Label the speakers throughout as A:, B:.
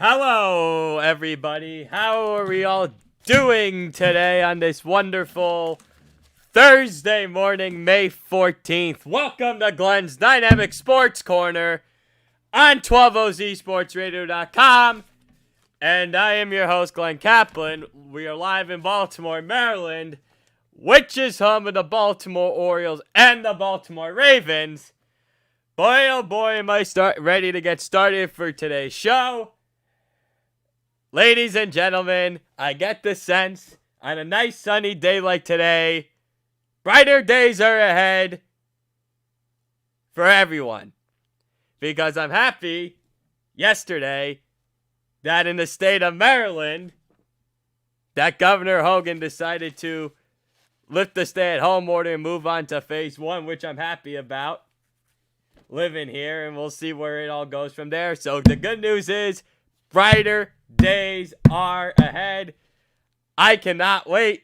A: Hello, everybody. How are we all doing today on this wonderful Thursday morning, May 14th? Welcome to Glenn's Dynamic Sports Corner on 12OZSportsRadio.com. And I am your host, Glenn Kaplan. We are live in Baltimore, Maryland, which is home of the Baltimore Orioles and the Baltimore Ravens. Boy, oh boy, am I ready to get started for today's show. Ladies and gentlemen, I get the sense on a nice sunny day like today, brighter days are ahead for everyone. Because I'm happy yesterday that in the state of Maryland, that Governor Hogan decided to lift the stay-at-home order and move on to phase one, which I'm happy about. Living here, and we'll see where it all goes from there. So the good news is brighter days are ahead. I cannot wait.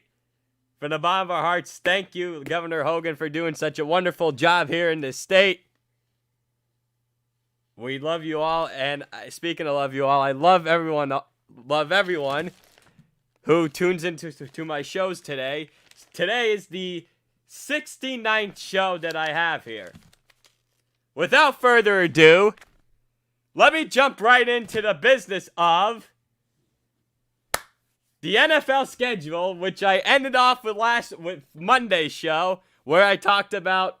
A: From the bottom of our hearts, thank you, Governor Hogan, for doing such a wonderful job here in this state. We love you all, and speaking of love you all, I love everyone who tunes into my shows today. Today is the 69th show that I have here. Without further ado, let me jump right into the business of the NFL schedule, which I ended off with Monday's show, where I talked about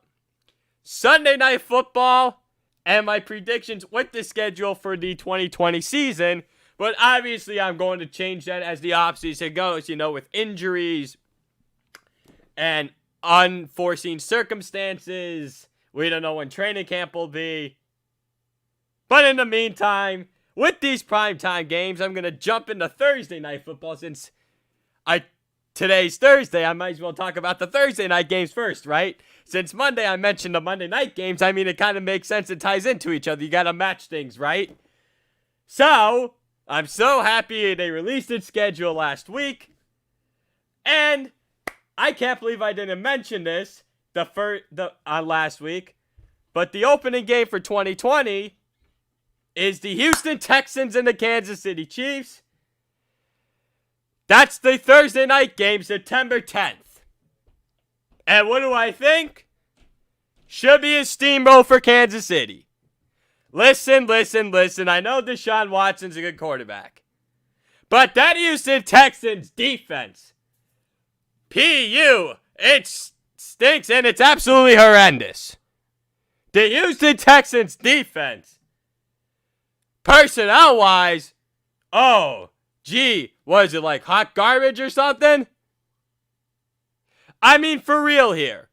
A: Sunday Night Football and my predictions with the schedule for the 2020 season. But obviously, I'm going to change that as the offseason goes, with injuries and unforeseen circumstances. We don't know when training camp will be. But in the meantime, with these primetime games, I'm going to jump into Thursday Night Football since today's Thursday. I might as well talk about the Thursday night games first, right? Since Monday I mentioned the Monday night games, it kind of makes sense. It ties into each other. You got to match things, right? So, I'm so happy they released its schedule last week. And I can't believe I didn't mention this last week. But the opening game for 2020 is the Houston Texans and the Kansas City Chiefs. That's the Thursday night game, September 10th. And what do I think? Should be a steamroll for Kansas City. Listen. I know Deshaun Watson's a good quarterback. But that Houston Texans defense, it stinks and it's absolutely horrendous. The Houston Texans defense, personnel-wise, was it like hot garbage or something? For real here.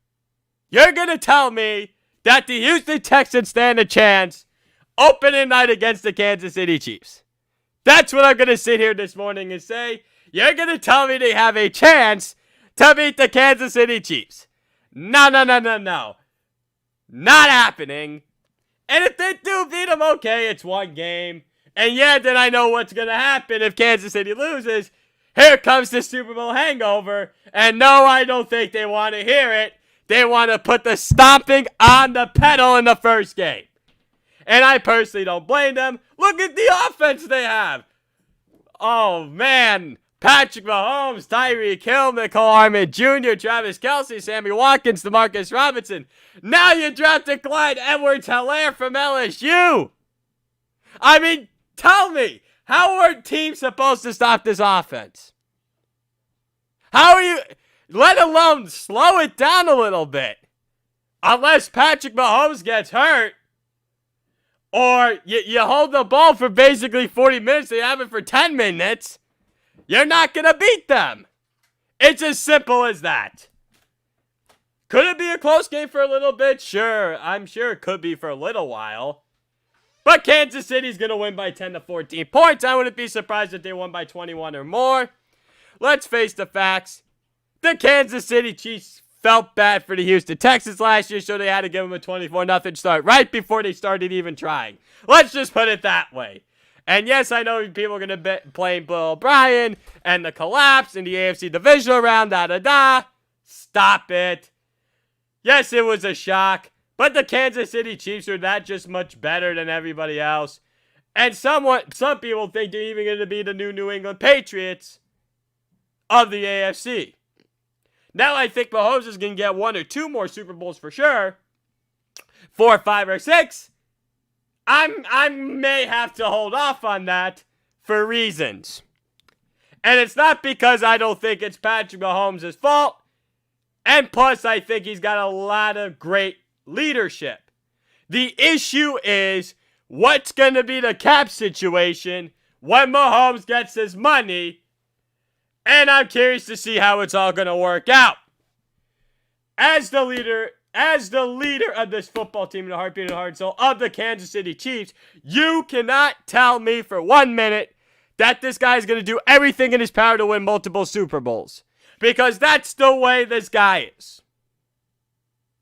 A: You're going to tell me that the Houston Texans stand a chance opening night against the Kansas City Chiefs. That's what I'm going to sit here this morning and say. You're going to tell me they have a chance to beat the Kansas City Chiefs. No. Not happening. And if they do beat them, okay, it's one game. And then I know what's going to happen if Kansas City loses. Here comes the Super Bowl hangover. And no, I don't think they want to hear it. They want to put the stomping on the pedal in the first game. And I personally don't blame them. Look at the offense they have. Oh, man. Patrick Mahomes, Tyreek Hill, Mecole Hardman Jr., Travis Kelce, Sammy Watkins, DeMarcus Robinson. Now you drafted Clyde Edwards-Helaire from LSU. Tell me, how are teams supposed to stop this offense? How are you, let alone slow it down a little bit? Unless Patrick Mahomes gets hurt, or you hold the ball for basically 40 minutes, they have it for 10 minutes. You're not going to beat them. It's as simple as that. Could it be a close game for a little bit? Sure. I'm sure it could be for a little while. But Kansas City's going to win by 10 to 14 points. I wouldn't be surprised if they won by 21 or more. Let's face the facts. The Kansas City Chiefs felt bad for the Houston Texans last year, so they had to give them a 24-0 start right before they started even trying. Let's just put it that way. And yes, I know people are going to blame Bill O'Brien and the collapse in the AFC divisional round, Stop it. Yes, it was a shock, but the Kansas City Chiefs are that just much better than everybody else. And some people think they're even going to be the New England Patriots of the AFC. Now I think Mahomes is going to get 1 or 2 more Super Bowls for sure. 4, 5, or 6. I may have to hold off on that for reasons. And it's not because I don't think it's Patrick Mahomes' fault. And plus, I think he's got a lot of great leadership. The issue is what's going to be the cap situation when Mahomes gets his money. And I'm curious to see how it's all going to work out. As the leader of this football team in the heartbeat and heart and soul of the Kansas City Chiefs, you cannot tell me for 1 minute that this guy is going to do everything in his power to win multiple Super Bowls. Because that's the way this guy is.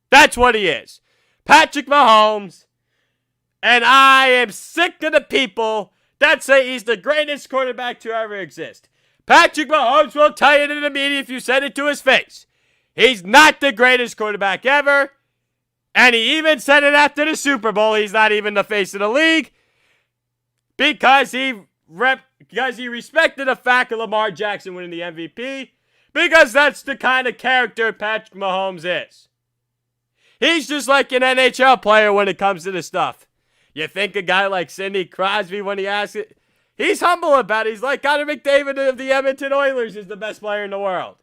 A: That's what he is. Patrick Mahomes. And I am sick of the people that say he's the greatest quarterback to ever exist. Patrick Mahomes will tell you in the media if you said it to his face. He's not the greatest quarterback ever. And he even said it after the Super Bowl. He's not even the face of the league. Because he respected the fact of Lamar Jackson winning the MVP. Because that's the kind of character Patrick Mahomes is. He's just like an NHL player when it comes to this stuff. You think a guy like Sidney Crosby, when he asks it, he's humble about it. He's like Connor McDavid of the Edmonton Oilers is the best player in the world.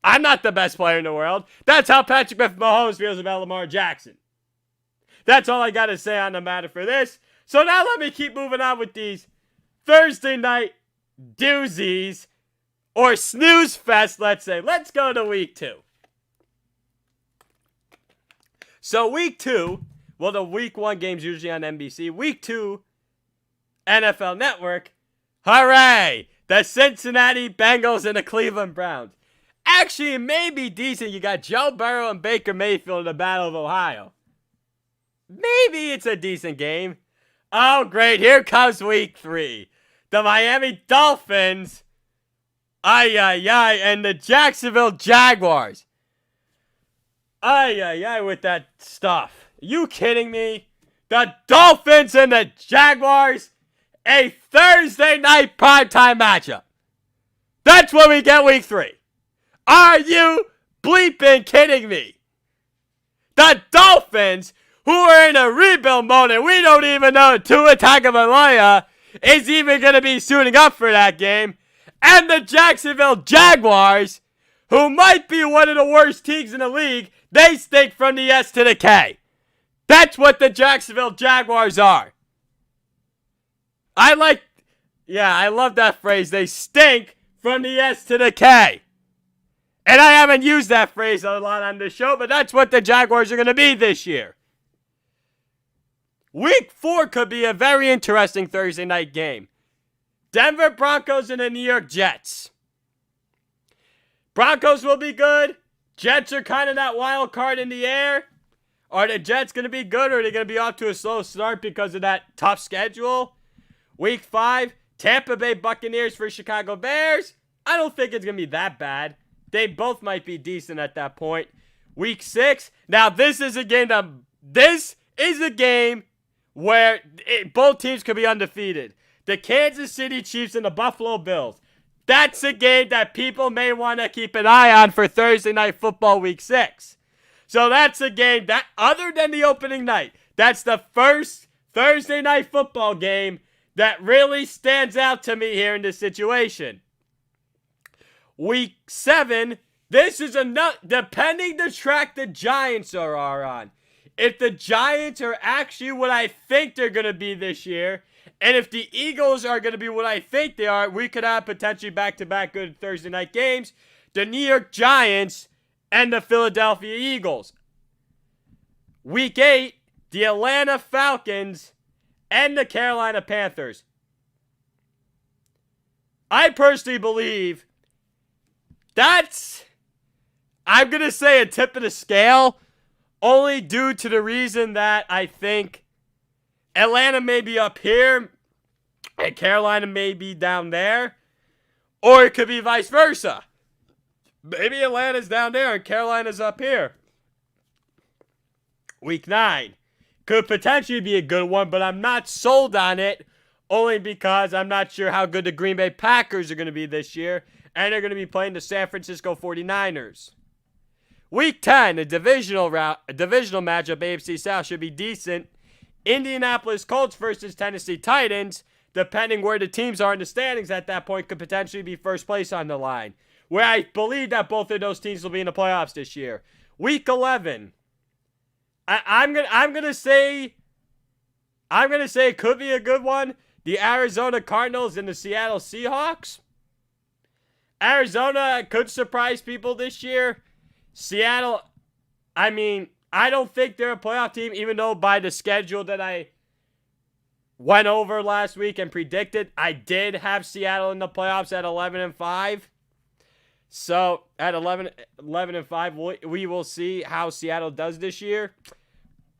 A: I'm not the best player in the world. That's how Patrick Mahomes feels about Lamar Jackson. That's all I got to say on the matter for this. So now let me keep moving on with these Thursday night doozies. Or snooze fest, let's say. Let's go to week 2. So week 2, well, the week 1 game's usually on NBC. Week 2, NFL Network. Hooray! The Cincinnati Bengals and the Cleveland Browns. Actually, it may be decent. You got Joe Burrow and Baker Mayfield in the Battle of Ohio. Maybe it's a decent game. Oh, great. Here comes week 3. The Miami Dolphins. And the Jacksonville Jaguars. With that stuff. Are you kidding me? The Dolphins and the Jaguars. A Thursday night primetime matchup. That's what we get week 3. Are you bleeping kidding me? The Dolphins, who are in a rebuild mode, and we don't even know Tua Tagovailoa is even going to be suiting up for that game. And the Jacksonville Jaguars, who might be one of the worst teams in the league, they stink from the S to the K. That's what the Jacksonville Jaguars are. I love that phrase. They stink from the S to the K. And I haven't used that phrase a lot on this show, but that's what the Jaguars are going to be this year. Week 4 could be a very interesting Thursday night game. Denver Broncos and the New York Jets. Broncos will be good. Jets are kind of that wild card in the air. Are the Jets going to be good, or are they going to be off to a slow start because of that tough schedule? Week 5, Tampa Bay Buccaneers for Chicago Bears. I don't think it's going to be that bad. They both might be decent at that point. Week 6. Now, this is a game where both teams could be undefeated. The Kansas City Chiefs and the Buffalo Bills. That's a game that people may want to keep an eye on for Thursday Night Football Week 6. So that's a game that, other than the opening night, that's the first Thursday Night Football game that really stands out to me here in this situation. Week 7, this is depending the track the Giants are on. If the Giants are actually what I think they're going to be this year, and if the Eagles are going to be what I think they are, we could have potentially back-to-back good Thursday night games. The New York Giants and the Philadelphia Eagles. Week 8, the Atlanta Falcons and the Carolina Panthers. I personally believe I'm going to say a tip of the scale, only due to the reason that I think Atlanta may be up here and Carolina may be down there. Or it could be vice versa. Maybe Atlanta's down there and Carolina's up here. Week 9 could potentially be a good one, but I'm not sold on it only because I'm not sure how good the Green Bay Packers are going to be this year, and they're going to be playing the San Francisco 49ers. Week 10, a divisional matchup, AFC South, should be decent. Indianapolis Colts versus Tennessee Titans, depending where the teams are in the standings at that point, could potentially be first place on the line, where I believe that both of those teams will be in the playoffs this year. Week 11, I'm gonna say it could be a good one. The Arizona Cardinals and the Seattle Seahawks. Arizona could surprise people this year. Seattle, I don't think they're a playoff team, even though by the schedule that I went over last week and predicted, I did have Seattle in the playoffs at 11-5. So at 11-5, we will see how Seattle does this year.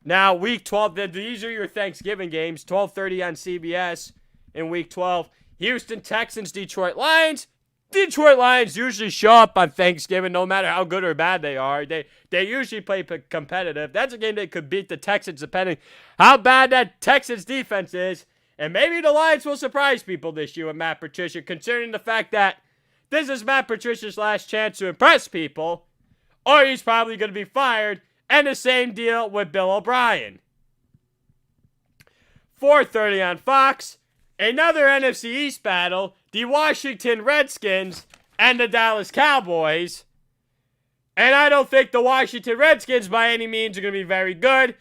A: Now, week 12, these are your Thanksgiving games, 12:30 on CBS in week 12. Houston Texans, Detroit Lions. Detroit Lions usually show up on Thanksgiving no matter how good or bad they are. They usually play competitive. That's a game they could beat the Texans depending how bad that Texans defense is. And maybe the Lions will surprise people this year with Matt Patricia, considering the fact that this is Matt Patricia's last chance to impress people, or he's probably going to be fired, and the same deal with Bill O'Brien. 4:30 on Fox, another NFC East battle, the Washington Redskins and the Dallas Cowboys. And I don't think the Washington Redskins by any means are going to be very good.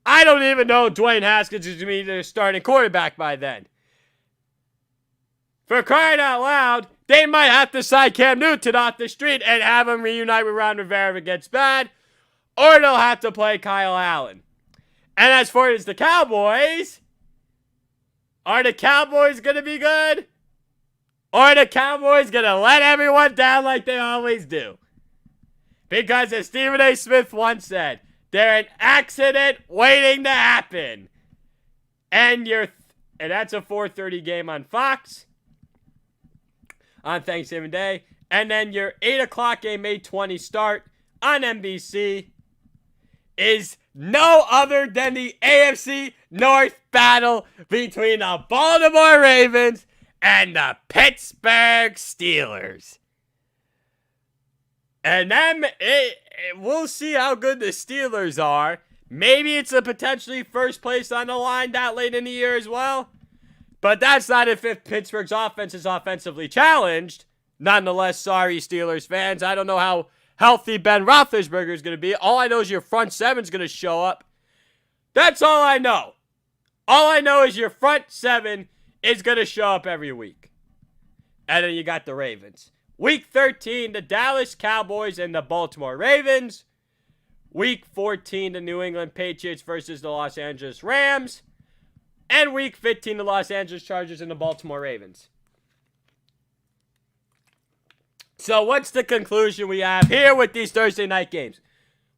A: I don't even know Dwayne Haskins is going to be their starting quarterback by then. For crying out loud, they might have to sign Cam Newton off the street and have him reunite with Ron Rivera if it gets bad, or they'll have to play Kyle Allen. And as far as the Cowboys, are the Cowboys going to be good? Or are the Cowboys going to let everyone down like they always do? Because as Stephen A. Smith once said, they're an accident waiting to happen. And that's a 4:30 game on Fox on Thanksgiving Day. And then your 8 o'clock game, May 20 start on NBC is no other than the AFC North battle between the Baltimore Ravens and the Pittsburgh Steelers. And then we'll see how good the Steelers are. Maybe it's a potentially first place on the line that late in the year as well. But that's not if Pittsburgh's offense is offensively challenged. Nonetheless, sorry, Steelers fans. I don't know how healthy Ben Roethlisberger is going to be. All I know is your front seven's going to show up. That's all I know. All I know is your front seven is going to show up every week. And then you got the Ravens. Week 13, the Dallas Cowboys and the Baltimore Ravens. Week 14, the New England Patriots versus the Los Angeles Rams. And Week 15, the Los Angeles Chargers and the Baltimore Ravens. So what's the conclusion we have here with these Thursday night games?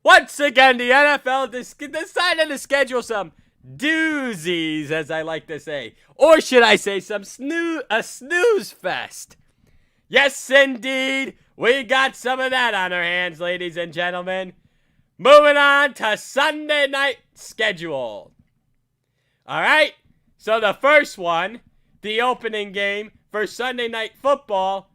A: Once again, the NFL decided to schedule some doozies, as I like to say. Or should I say a snooze fest. Yes, indeed. We got some of that on our hands, ladies and gentlemen. Moving on to Sunday night schedule. All right. So the first one, the opening game for Sunday Night Football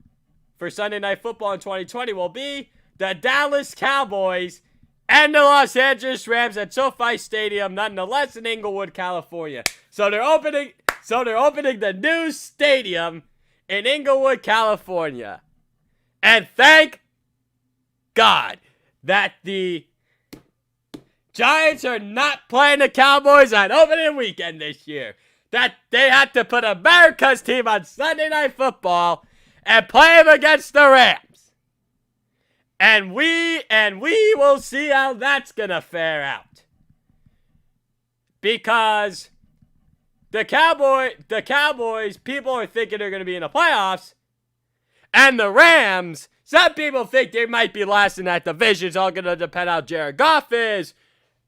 A: in 2020 will be the Dallas Cowboys and the Los Angeles Rams at SoFi Stadium, nonetheless in Inglewood, California. So they're opening the new stadium in Inglewood, California. And thank God that the Giants are not playing the Cowboys on opening weekend this year. That they had to put America's team on Sunday Night Football and play them against the Rams. And we will see how that's going to fare out. Because the Cowboys, people are thinking they're going to be in the playoffs. And the Rams, some people think they might be last in that division. It's all going to depend on how Jared Goff is.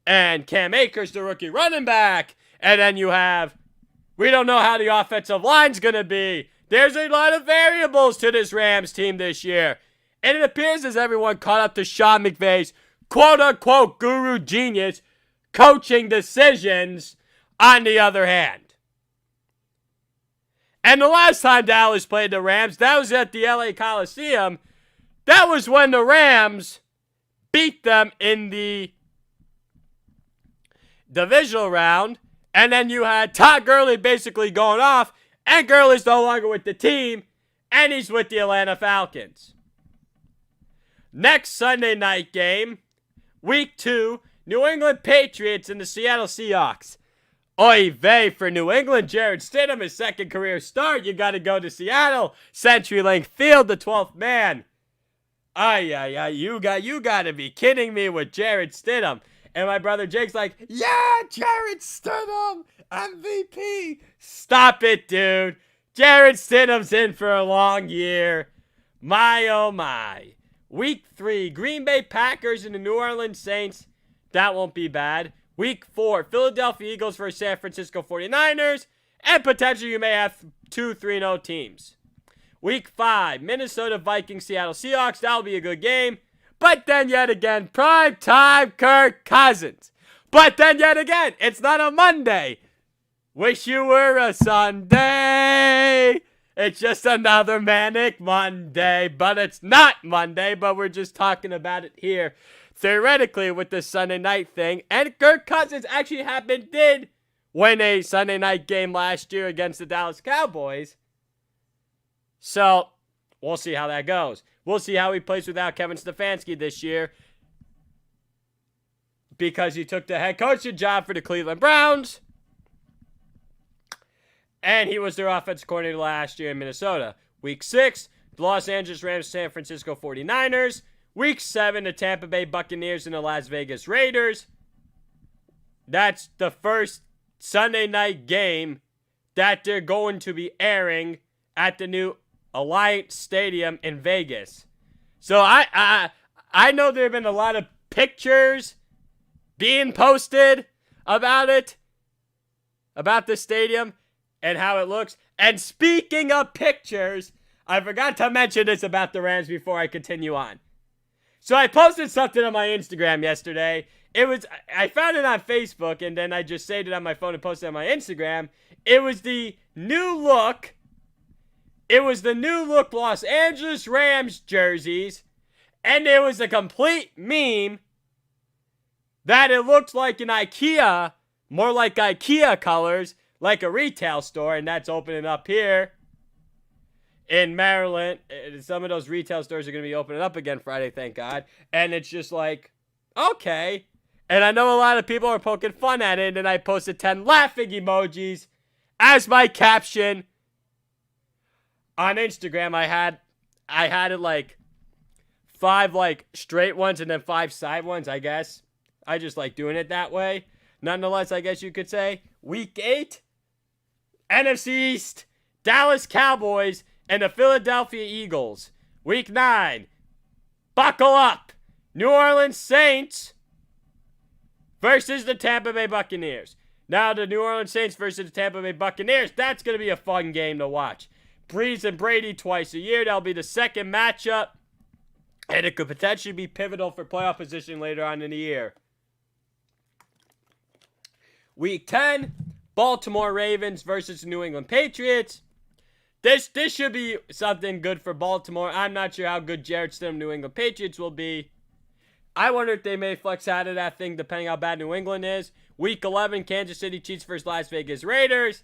A: And Cam Akers, the rookie running back. And then you have, we don't know how the offensive line's going to be. There's a lot of variables to this Rams team this year. And it appears as everyone caught up to Sean McVay's quote-unquote guru genius coaching decisions on the other hand. And the last time Dallas played the Rams, that was at the LA Coliseum. That was when the Rams beat them in the divisional round. And then you had Todd Gurley basically going off. And Gurley's no longer with the team. And he's with the Atlanta Falcons. Next Sunday night game, Week 2, New England Patriots and the Seattle Seahawks. Oy vey for New England. Jarrett Stidham, his second career start. You got to go to Seattle. CenturyLink Field, the 12th man. You got to be kidding me with Jarrett Stidham. And my brother Jake's like, yeah, Jarrett Stidham, MVP. Stop it, dude. Jarrett Stidham's in for a long year. My, oh my. Week 3, Green Bay Packers and the New Orleans Saints. That won't be bad. Week 4, Philadelphia Eagles versus San Francisco 49ers. And potentially you may have 2 3-0 teams. Week 5, Minnesota Vikings, Seattle Seahawks. That'll be a good game. But then yet again, prime time Kirk Cousins. But then yet again, it's not a Monday. Wish you were a Sunday. It's just another manic Monday. But it's not Monday, but we're just talking about it here. Theoretically, with the Sunday night thing, and Kirk Cousins actually did win a Sunday night game last year against the Dallas Cowboys. So, we'll see how that goes. We'll see how he plays without Kevin Stefanski this year, because he took the head coaching job for the Cleveland Browns, and he was their offensive coordinator last year in Minnesota. Week 6, the Los Angeles Rams, San Francisco 49ers. Week 7, the Tampa Bay Buccaneers and the Las Vegas Raiders. That's the first Sunday night game that they're going to be airing at the new Alliance Stadium in Vegas. So I know there have been a lot of pictures being posted about it, about the stadium and how it looks. And speaking of pictures, I forgot to mention this about the Rams before I continue on. So I posted something on my Instagram yesterday. I found it on Facebook, and then I just saved it on my phone and posted it on my Instagram. It was the new look. It was the new look Los Angeles Rams jerseys, and it was a complete meme that it looked like an IKEA, more like IKEA colors, like a retail store, and that's opening up here in Maryland. Some of those retail stores are going to be opening up again Friday, thank God. And it's just like, okay. And I know a lot of people are poking fun at it, and I posted 10 laughing emojis as my caption on Instagram. I had it like 5 like straight ones and then 5 side ones, I guess. I just like doing it that way. Nonetheless, I guess you could say, Week 8, NFC East, Dallas Cowboys, and the Philadelphia Eagles. Week 9, buckle up, New Orleans Saints versus the Tampa Bay Buccaneers. Now the New Orleans Saints versus the Tampa Bay Buccaneers, that's going to be a fun game to watch. Breeze and Brady twice a year. That'll be the second matchup, and it could potentially be pivotal for playoff position later on in the year. Week 10, Baltimore Ravens versus the New England Patriots. This should be something good for Baltimore. I'm not sure how good Jarrett Stidham New England Patriots will be. I wonder if they may flex out of that thing depending how bad New England is. Week 11, Kansas City Chiefs versus Las Vegas Raiders.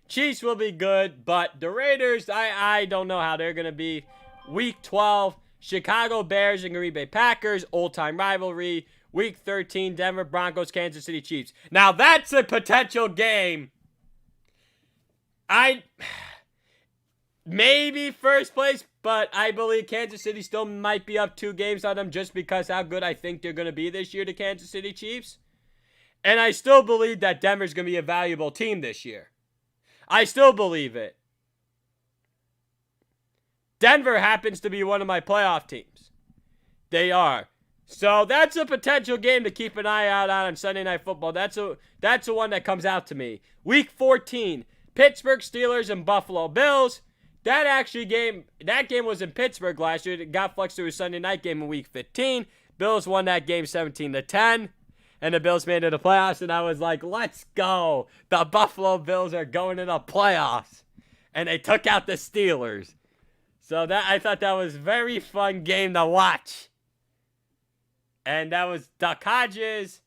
A: Chiefs will be good, but the Raiders, I don't know how they're going to be. Week 12, Chicago Bears and Green Bay Packers, old-time rivalry. Week 13, Denver Broncos, Kansas City Chiefs. Now, that's a potential game. Maybe first place, but I believe Kansas City still might be up 2 games on them just because how good I think they're going to be this year, the Kansas City Chiefs. And I still believe that Denver's going to be a valuable team this year. I still believe it. Denver happens to be one of my playoff teams. They are. So that's a potential game to keep an eye out on Sunday Night Football. That's the one that comes out to me. Week 14, Pittsburgh Steelers and Buffalo Bills. That game was in Pittsburgh last year. It got flexed to a Sunday night game in Week 15. Bills won that game 17-10. And the Bills made it to the playoffs, and I was like, let's go. The Buffalo Bills are going to the playoffs. and they took out the Steelers. So I thought that was a very fun game to watch. And that was Duck Hodges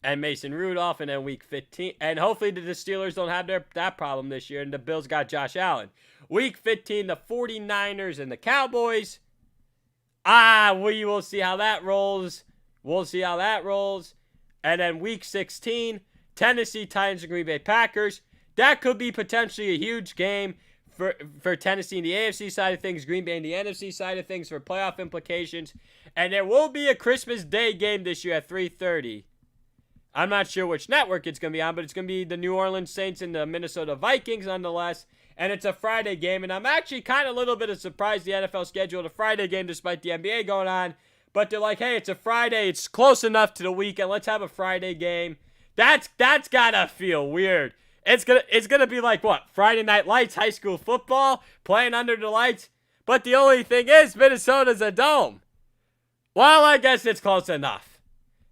A: and Mason Rudolph, and then week 15. And hopefully the Steelers don't have that problem this year, and the Bills got Josh Allen. Week 15, the 49ers and the Cowboys. We will see how that rolls. We'll see how that rolls. And then week 16, Tennessee Titans and Green Bay Packers. That could be potentially a huge game for Tennessee in the AFC side of things, Green Bay in the NFC side of things for playoff implications. And there will be a Christmas Day game this year at 3:30. I'm not sure which network it's going to be on, but it's going to be the New Orleans Saints and the Minnesota Vikings nonetheless. And it's a Friday game, and I'm actually kind of a little bit surprised the NFL scheduled a Friday game despite the NBA going on. But they're like, hey, it's a Friday. It's close enough to the weekend. Let's have a Friday game. That's gotta feel weird. It's gonna be like what? Friday Night Lights, high school football, playing under the lights. But the only thing is, Minnesota's a dome. Well, I guess it's close enough.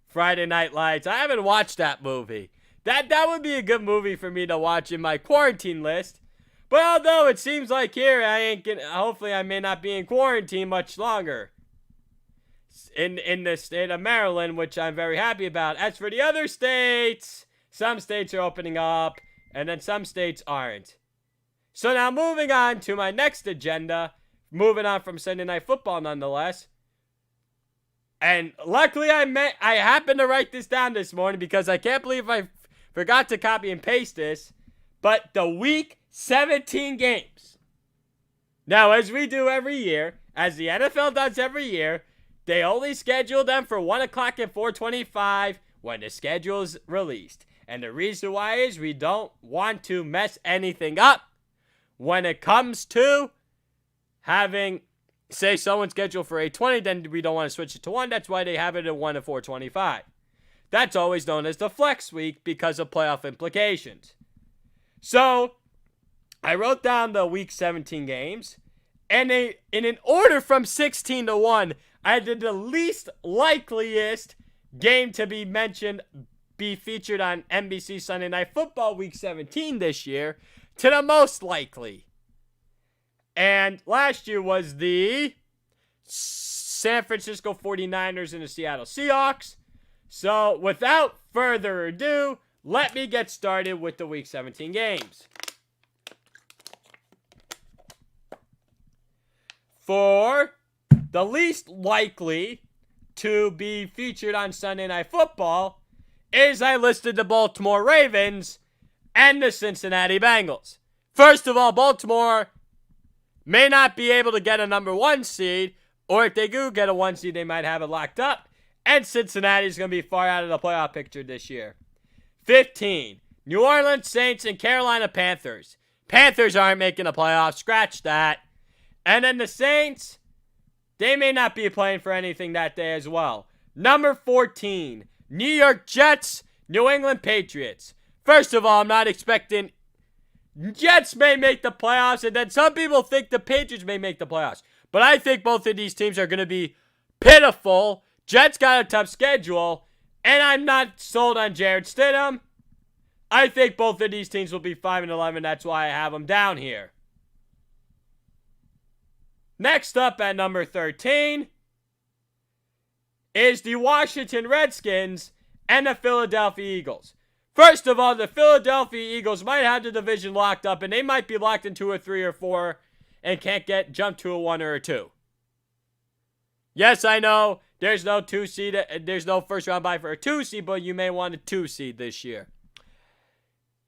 A: Friday Night Lights. I haven't watched that movie. That would be a good movie for me to watch in my quarantine list. But although it seems like here hopefully I may not be in quarantine much longer. In the state of Maryland, which I'm very happy about. As for the other states, some states are opening up, and then some states aren't. So now moving on to my next agenda, moving on from Sunday Night Football nonetheless. And luckily I happened to write this down this morning because I can't believe I forgot to copy and paste this. But the Week 17 games. Now, as we do every year, as the NFL does every year, they only schedule them for 1 o'clock at 4:25 when the schedule is released. And the reason why is we don't want to mess anything up when it comes to having, say, someone scheduled for 8:20, then we don't want to switch it to 1. That's why they have it at 1 at 4:25. That's always known as the flex week because of playoff implications. So, I wrote down the Week 17 games, and in an order from 16 to 1, I did the least likeliest game to be mentioned, be featured on NBC Sunday Night Football Week 17 this year, to the most likely. And last year was the San Francisco 49ers and the Seattle Seahawks. So without further ado, let me get started with the Week 17 games. For the least likely to be featured on Sunday Night Football is I listed the Baltimore Ravens and the Cincinnati Bengals. First of all, Baltimore may not be able to get a number 1 seed, or if they do get a 1 seed, they might have it locked up. And Cincinnati is going to be far out of the playoff picture this year. 15, New Orleans Saints and Carolina Panthers. Panthers aren't making the playoffs. Scratch that. And then the Saints, they may not be playing for anything that day as well. Number 14, New York Jets, New England Patriots. First of all, I'm not expecting Jets may make the playoffs, and then some people think the Patriots may make the playoffs. But I think both of these teams are going to be pitiful. Jets got a tough schedule, and I'm not sold on Jarrett Stidham. I think both of these teams will be 5-11. That's why I have them down here. Next up at number 13 is the Washington Redskins and the Philadelphia Eagles. First of all, the Philadelphia Eagles might have the division locked up, and they might be locked in 2 or 3 or 4 and can't jump to a 1 or a 2. Yes, I know there's no 2 seed, there's no first round bye for a 2 seed, but you may want a 2 seed this year.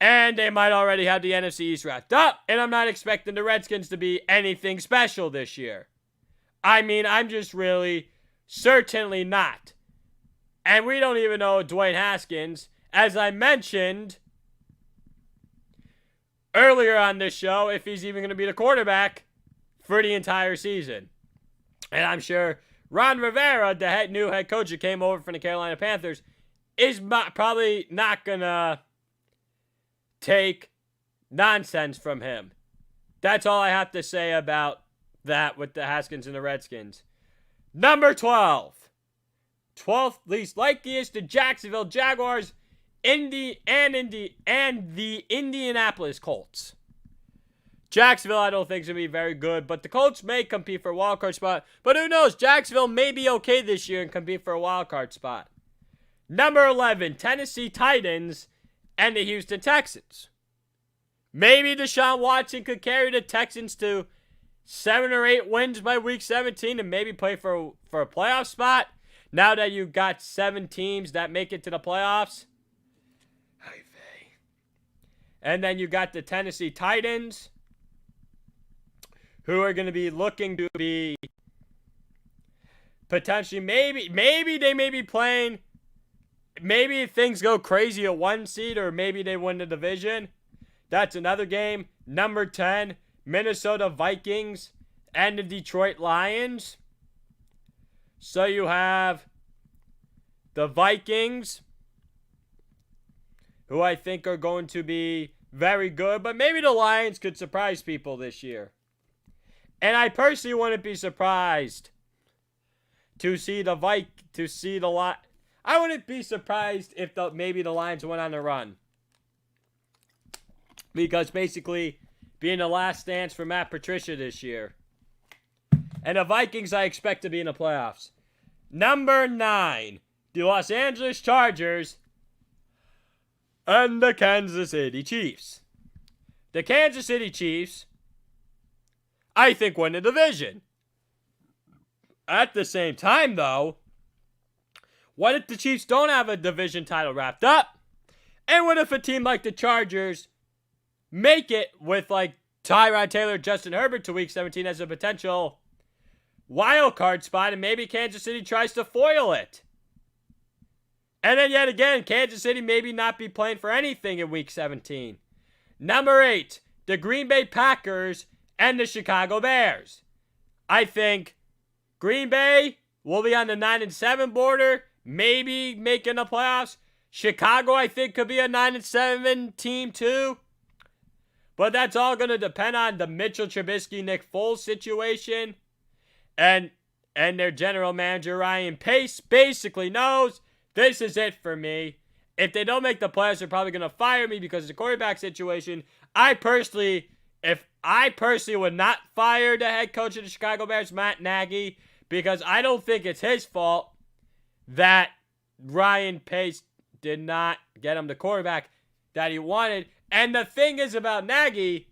A: And they might already have the NFC East wrapped up, and I'm not expecting the Redskins to be anything special this year. I mean, I'm just really certainly not. And we don't even know Dwayne Haskins, as I mentioned earlier on this show, if he's even going to be the quarterback for the entire season. And I'm sure Ron Rivera, the new head coach that came over from the Carolina Panthers, is probably not going to take nonsense from him. That's all I have to say about that with the Haskins and the Redskins. Number 12. 12th least likeliest, the Jacksonville Jaguars and the Indianapolis Colts. Jacksonville, I don't think is going to be very good, but the Colts may compete for a wild card spot. But who knows? Jacksonville may be okay this year and compete for a wild card spot. Number 11, Tennessee Titans and the Houston Texans. Maybe Deshaun Watson could carry the Texans to 7 or 8 wins by week 17 and maybe play for a playoff spot. Now that you've got 7 teams that make it to the playoffs. And then you got the Tennessee Titans, who are going to be looking to be potentially, maybe they may be playing, maybe things go crazy at 1 seed, or maybe they win the division. That's another game. Number 10, Minnesota Vikings and the Detroit Lions. So you have the Vikings, who I think are going to be very good, but maybe the Lions could surprise people this year. And I personally wouldn't be surprised to see the I wouldn't be surprised if maybe the Lions went on a run. Because basically, being the last dance for Matt Patricia this year. And the Vikings I expect to be in the playoffs. Number 9, the Los Angeles Chargers and the Kansas City Chiefs. The Kansas City Chiefs, I think, win the division. At the same time, though, what if the Chiefs don't have a division title wrapped up? And what if a team like the Chargers make it with like Tyrod Taylor, Justin Herbert to week 17 as a potential wild card spot, and maybe Kansas City tries to foil it? And then yet again, Kansas City maybe not be playing for anything in week 17. Number 8, the Green Bay Packers and the Chicago Bears. I think Green Bay will be on the 9-7 border, maybe making the playoffs. Chicago, I think, could be a 9-7 team too. But that's all going to depend on the Mitchell Trubisky, Nick Foles situation. And their general manager, Ryan Pace, basically knows this is it for me. If they don't make the playoffs, they're probably going to fire me because of the quarterback situation. I personally would not fire the head coach of the Chicago Bears, Matt Nagy, because I don't think it's his fault that Ryan Pace did not get him the quarterback that he wanted. And the thing is about Nagy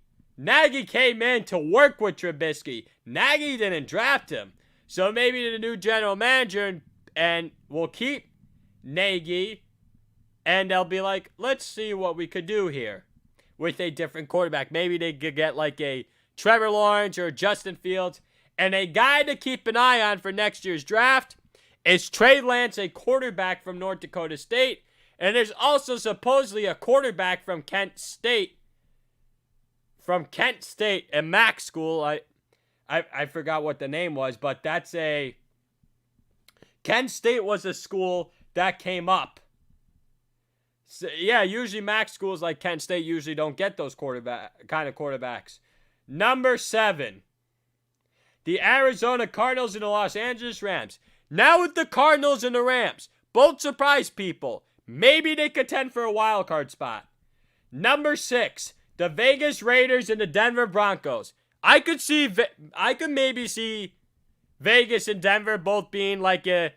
A: came in to work with Trubisky. Nagy didn't draft him. So maybe the new general manager and will keep Nagy, and they'll be like, let's see what we could do here with a different quarterback. Maybe they could get like a Trevor Lawrence or Justin Fields. And a guy to keep an eye on for next year's draft is Trey Lance, a quarterback from North Dakota State. And there's also supposedly a quarterback from Kent State. A MAC school. I forgot what the name was, but that's a... Kent State was a school that came up. So, yeah, usually MAC schools like Kent State usually don't get those kind of quarterbacks. Number 7, the Arizona Cardinals and the Los Angeles Rams. Now with the Cardinals and the Rams, both surprise people. Maybe they contend for a wild card spot. Number 6, the Vegas Raiders and the Denver Broncos. I could maybe see Vegas and Denver both being like a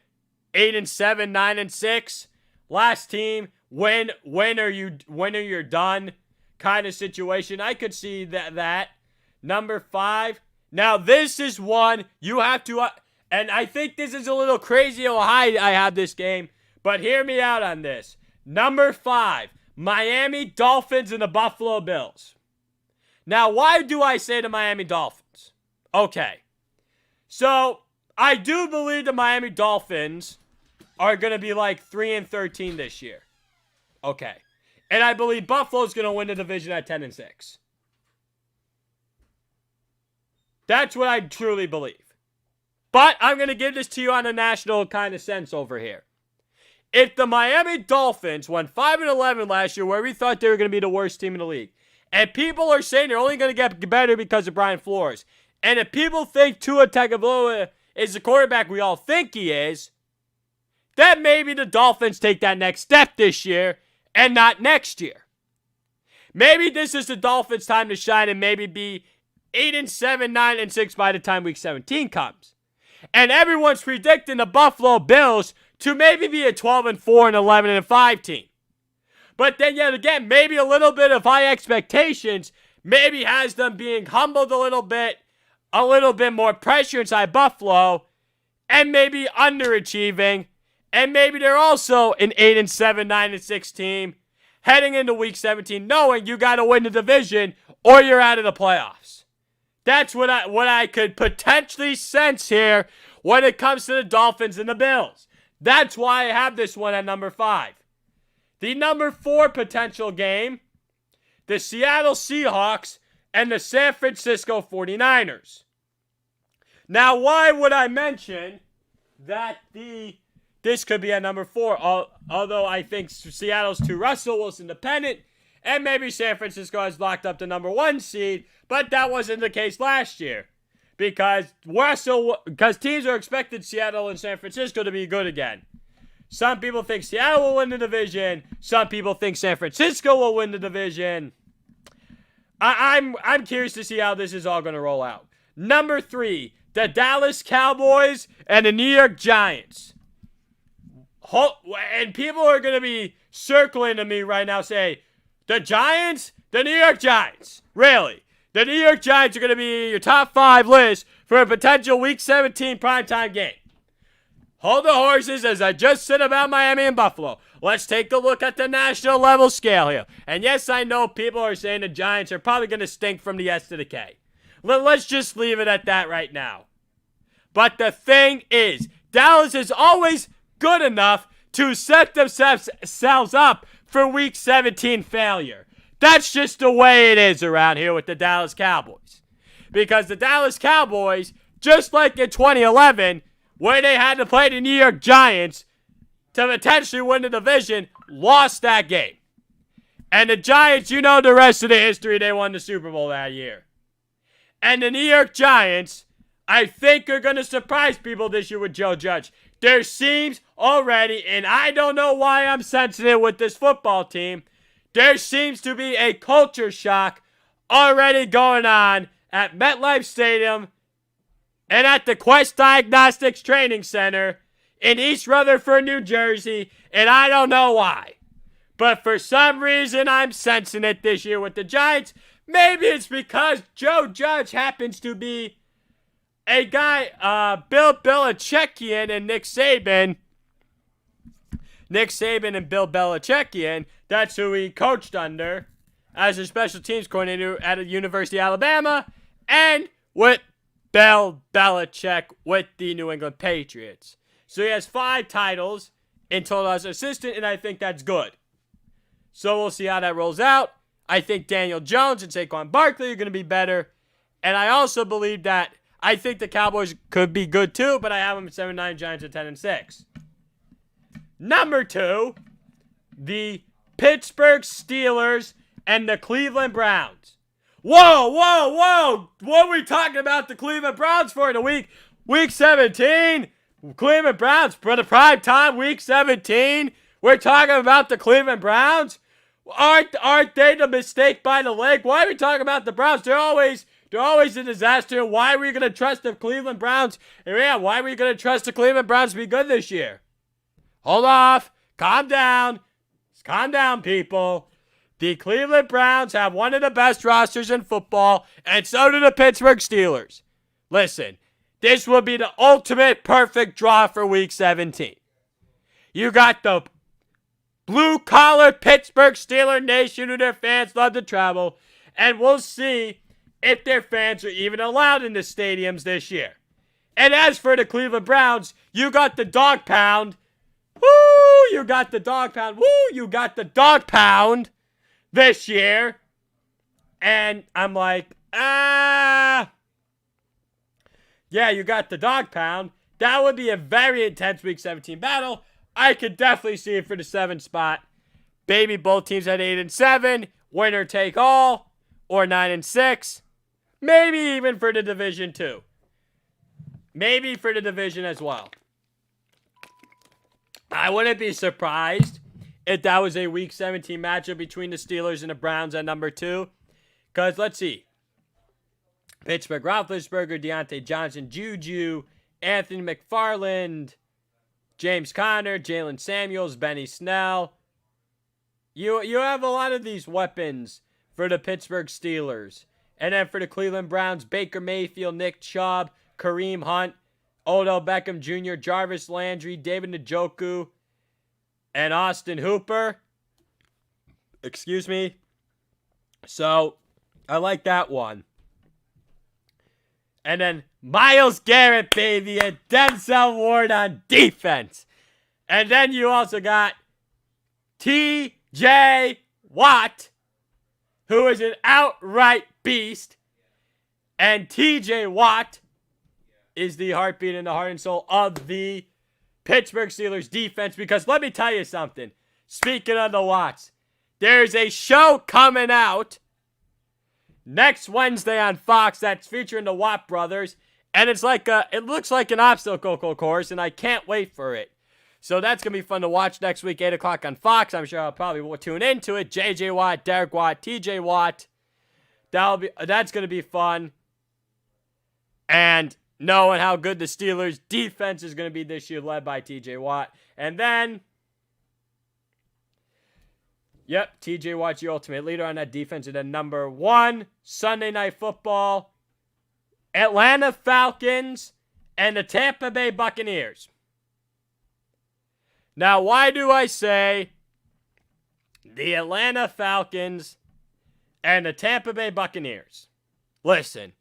A: 8-7, 9-6. Last team, when are you done kind of situation. I could see that. Number 5. Now this is one you have to, and I think this is a little crazy how high I have this game, but hear me out on this. Number 5, Miami Dolphins and the Buffalo Bills. Now, why do I say the Miami Dolphins? Okay. So, I do believe the Miami Dolphins are going to be like 3-13 this year. Okay. And I believe Buffalo's going to win the division at 10-6. That's what I truly believe. But I'm going to give this to you on a national kind of sense over here. If the Miami Dolphins went 5-11 last year, where we thought they were going to be the worst team in the league, and people are saying they're only going to get better because of Brian Flores, and if people think Tua Tagovailoa is the quarterback we all think he is, then maybe the Dolphins take that next step this year and not next year. Maybe this is the Dolphins' time to shine and maybe be 8-7, 9-6 by the time week 17 comes. And everyone's predicting the Buffalo Bills to maybe be a 12-4 and 11-5 team. But then yet again, maybe a little bit of high expectations maybe has them being humbled a little bit more pressure inside Buffalo, and maybe underachieving, and maybe they're also an 8-7, 9-6 team heading into week 17, knowing you got to win the division or you're out of the playoffs. That's what I could potentially sense here when it comes to the Dolphins and the Bills. That's why I have this one at number 5. The number 4 potential game, the Seattle Seahawks and the San Francisco 49ers. Now, why would I mention that this could be at number 4, although I think Seattle's too Russell Wilson dependent, and maybe San Francisco has locked up the number 1 seed, but that wasn't the case last year. Because teams are expected Seattle and San Francisco to be good again. Some people think Seattle will win the division. Some people think San Francisco will win the division. I'm curious to see how this is all going to roll out. Number 3, the Dallas Cowboys and the New York Giants. And people are going to be circling to me right now saying, the Giants? The New York Giants. Really? The New York Giants are going to be your top 5 list for a potential Week 17 primetime game. Hold the horses, as I just said about Miami and Buffalo. Let's take a look at the national level scale here. And yes, I know people are saying the Giants are probably going to stink from the S to the K. Let's just leave it at that right now. But the thing is, Dallas is always good enough to set themselves up for Week 17 failure. That's just the way it is around here with the Dallas Cowboys. Because the Dallas Cowboys, just like in 2011, where they had to play the New York Giants to potentially win the division, lost that game. And the Giants, you know the rest of the history, they won the Super Bowl that year. And the New York Giants, I think, are going to surprise people this year with Joe Judge. There seems already, and I don't know why I'm sensitive with this football team, there seems to be a culture shock already going on at MetLife Stadium and at the Quest Diagnostics Training Center in East Rutherford, New Jersey, and I don't know why. But for some reason, I'm sensing it this year with the Giants. Maybe it's because Joe Judge happens to be a guy, Bill Belichickian and Nick Saban and Bill Belichickian, that's who he coached under as a special teams coordinator at the University of Alabama, and with Bill Belichick with the New England Patriots. So he has 5 titles in total as assistant, and I think that's good. So we'll see how that rolls out. I think Daniel Jones and Saquon Barkley are going to be better. And I also believe that I think the Cowboys could be good too, but I have them at 7-9, Giants at 10-6. Number 2, the Pittsburgh Steelers and the Cleveland Browns. Whoa! What are we talking about the Cleveland Browns for in the week 17? Cleveland Browns for the prime time, week 17. We're talking about the Cleveland Browns. Aren't they the mistake by the lake? Why are we talking about the Browns? They're always a disaster. Why are we going to trust the Cleveland Browns? Yeah, why are we going to trust the Cleveland Browns to be good this year? Hold off. Calm down. Calm down, people. The Cleveland Browns have one of the best rosters in football, and so do the Pittsburgh Steelers. Listen, this will be the ultimate perfect draw for Week 17. You got the blue-collar Pittsburgh Steeler Nation who their fans love to travel, and we'll see if their fans are even allowed in the stadiums this year. And as for the Cleveland Browns, you got the dog pound. Woo! You got the dog pound. Woo! You got the dog pound this year. And I'm like, yeah, you got the dog pound. That would be a very intense Week 17 battle. I could definitely see it for the 7th spot. Maybe both teams at 8-7, winner take all, or 9-6. Maybe even for the division too. Maybe for the division as well. I wouldn't be surprised if that was a Week 17 matchup between the Steelers and the Browns at number 2. Because let's see. Pittsburgh, Roethlisberger, Deontay Johnson, Juju, Anthony McFarland, James Conner, Jalen Samuels, Benny Snell. You have a lot of these weapons for the Pittsburgh Steelers. And then for the Cleveland Browns, Baker Mayfield, Nick Chubb, Kareem Hunt, Odell Beckham Jr., Jarvis Landry, David Njoku, and Austin Hooper. Excuse me. So, I like that one. And then Myles Garrett, baby, and Denzel Ward on defense. And then you also got T.J. Watt, who is an outright beast. And T.J. Watt is the heartbeat and the heart and soul of the Pittsburgh Steelers defense. Because let me tell you something. Speaking of the Watts, there's a show coming out next Wednesday on Fox that's featuring the Watt brothers. And it looks like an obstacle course, and I can't wait for it. So that's going to be fun to watch next week, 8 o'clock on Fox. I'm sure I'll probably tune into it. J.J. Watt, Derek Watt, T.J. Watt. That's going to be fun. And knowing how good the Steelers' defense is going to be this year, led by T.J. Watt. And then, T.J. Watt's your ultimate leader on that defense. And then number 1, Sunday Night Football, Atlanta Falcons and the Tampa Bay Buccaneers. Now, why do I say the Atlanta Falcons and the Tampa Bay Buccaneers? Listen,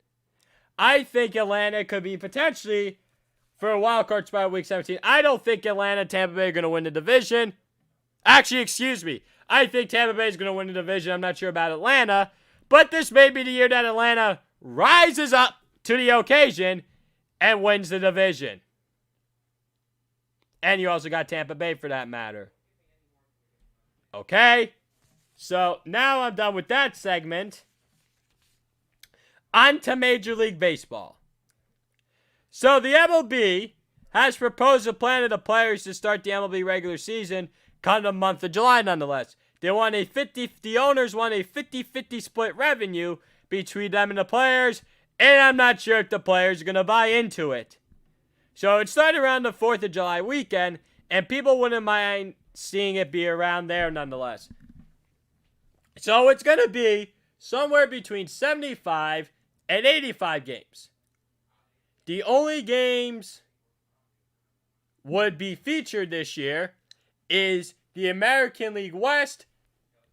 A: I think Atlanta could be potentially for a wild card spot week 17. I don't think Atlanta and Tampa Bay are going to win the division. Actually, excuse me. I think Tampa Bay is going to win the division. I'm not sure about Atlanta. But this may be the year that Atlanta rises up to the occasion and wins the division. And you also got Tampa Bay for that matter. Okay? So now I'm done with that segment. On to Major League Baseball. So the MLB has proposed a plan to the players to start the MLB regular season come the month of July nonetheless. The owners want a 50-50 split revenue between them and the players, and I'm not sure if the players are going to buy into it. So it started around the 4th of July weekend, and people wouldn't mind seeing it be around there nonetheless. So it's going to be somewhere between 75 and 85 games. The only games would be featured this year is the American League West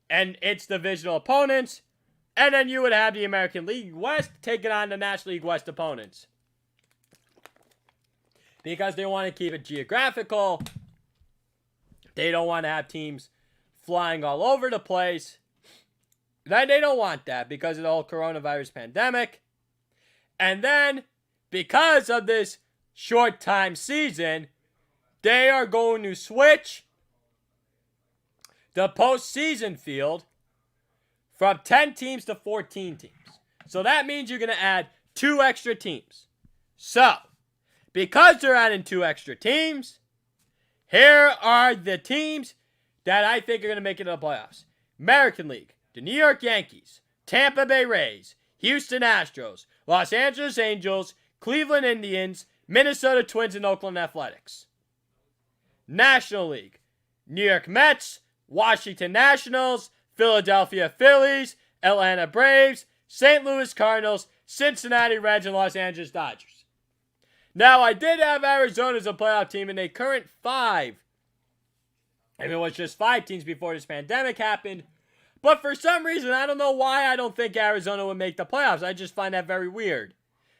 A: and its divisional opponents, and then you would have the American League West taking on the National League West opponents. Because they want to keep it geographical. They don't want to have teams flying all over the place. They don't want that because of the whole coronavirus pandemic. And then, because of this short time season, they are going to switch the postseason field from 10 teams to 14 teams. So that means you're going to add 2 extra teams. So, because they're adding 2 extra teams, here are the teams that I think are going to make it to the playoffs. American League, the New York Yankees, Tampa Bay Rays, Houston Astros, Los Angeles Angels, Cleveland Indians, Minnesota Twins, and Oakland Athletics. National League, New York Mets, Washington Nationals, Philadelphia Phillies, Atlanta Braves, St. Louis Cardinals, Cincinnati Reds, and Los Angeles Dodgers. Now, I did have Arizona as a playoff team in a current 5. And it was just 5 teams before this pandemic happened. But for some reason, I don't know why I don't think Arizona would make the playoffs. I just find that very weird.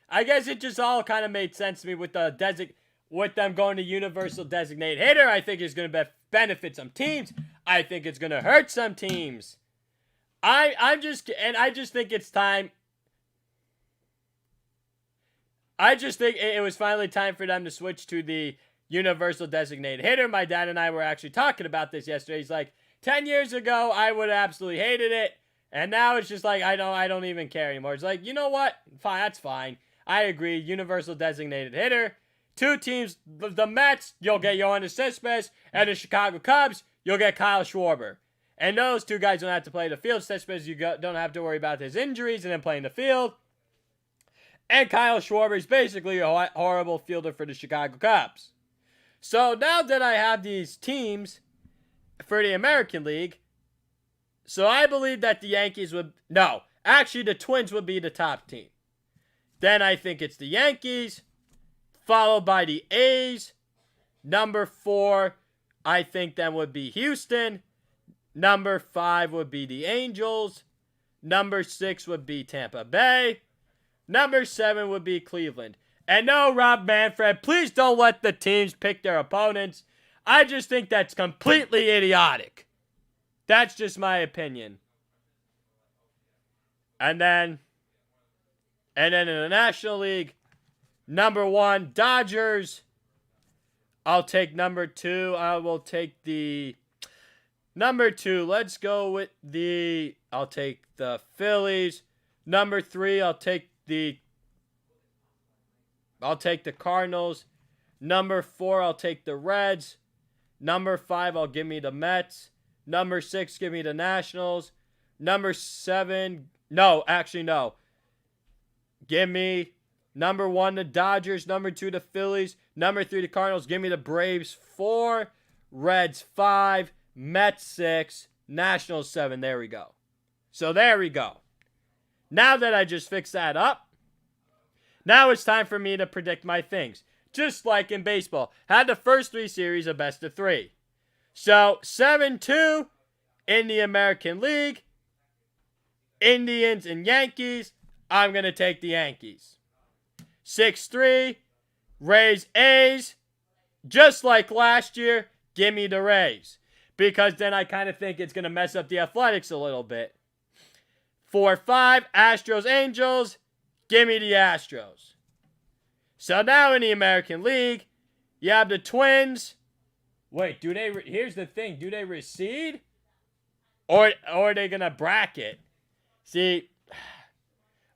A: I guess it just all kind of made sense to me with with them going to universal designated hitter. I think it's going to benefit some teams. I think it's going to hurt some teams. I just think it's time. I just think it was finally time for them to switch to the universal designated hitter. My dad and I were actually talking about this yesterday. He's like, 10 years ago, I would have absolutely hated it. And now it's just like, I don't even care anymore. It's like, you know what? Fine, that's fine. I agree. Universal designated hitter. 2 teams, the Mets, you'll get Yoenis Cespedes. And the Chicago Cubs, you'll get Kyle Schwarber. And those 2 guys don't have to play the field. Cespedes, you don't have to worry about his injuries and then playing the field. And Kyle Schwarber is basically a horrible fielder for the Chicago Cubs. So now that I have these teams for the American League, so I believe that the Yankees would... No, actually the Twins would be the top team. Then I think it's the Yankees, followed by the A's. Number 4, I think then would be Houston. Number 5 would be the Angels. Number 6 would be Tampa Bay. Number 7 would be Cleveland. And no, Rob Manfred, please don't let the teams pick their opponents. I just think that's completely idiotic. That's just my opinion. And then in the National League, number 1, Dodgers. I'll take number 2. I will take the number 2. Let's go with I'll take the Phillies. Number 3, I'll take the Cardinals. Number 4, I'll take the Reds. Number 5, I'll give me the Mets. Number 6, give me the Nationals. Number 7, no. Give me number 1, the Dodgers. Number 2, the Phillies. Number 3, the Cardinals. Give me the Braves 4. Reds 5. Mets 6. Nationals 7. There we go. So there we go. Now that I just fixed that up, now it's time for me to predict my things. Just like in baseball. Had the first 3 series a best of 3. So 7-2 in the American League. Indians and Yankees. I'm going to take the Yankees. 6-3. Rays, A's. Just like last year, give me the Rays. Because then I kind of think it's going to mess up the Athletics a little bit. 4-5. Astros, Angels. Give me the Astros. So now in the American League, you have the Twins. Wait, here's the thing. Do they recede? Or are they going to bracket? See,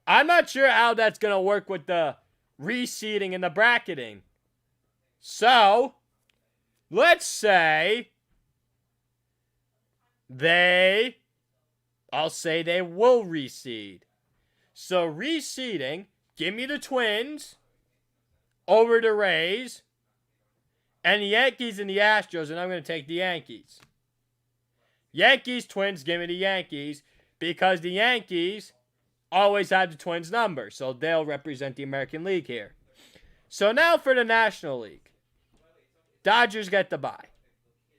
A: I'm not sure how that's going to work with the reseeding and the bracketing. So, let's say I'll say they will reseed. So, reseeding, give me the Twins over the Rays and the Yankees and the Astros, and I'm going to take the Yankees. Yankees, Twins, give me the Yankees because the Yankees always have the Twins number, so they'll represent the American League here. So now for the National League. Dodgers get the bye.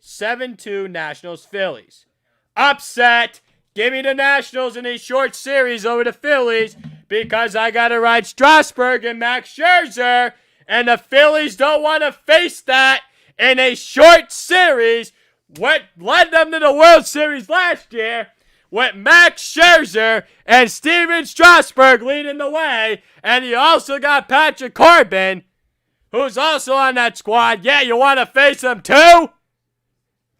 A: 7-2 Nationals, Phillies. Upset. Give me the Nationals in a short series over the Phillies because I got to ride Strasburg and Max Scherzer, and the Phillies don't want to face that in a short series. What led them to the World Series last year with Max Scherzer and Steven Strasburg leading the way, and you also got Patrick Corbin, who's also on that squad. Yeah, you want to face him too?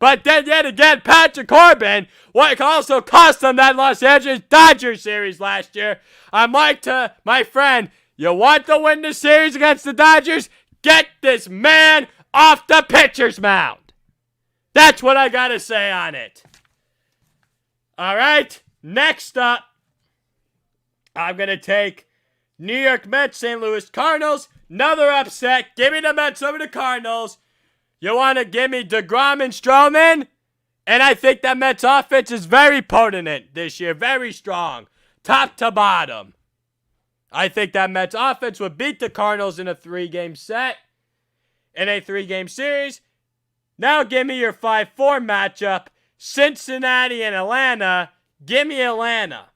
A: But then yet again, Patrick Corbin, what also cost them that Los Angeles Dodgers series last year. I'm like to my friend, you want to win the series against the Dodgers? Get this man off the pitcher's mound. That's what I got to say on it. All right, next up, I'm going to take New York Mets, St. Louis Cardinals. Another upset. Give me the Mets over the Cardinals. You want to give me DeGrom and Stroman? And I think that Mets offense is very potent this year. Very strong. Top to bottom. I think that Mets offense would beat the Cardinals in a 3-game set. In a 3-game series. Now give me your 5-4 matchup. Cincinnati and Atlanta. Give me Atlanta.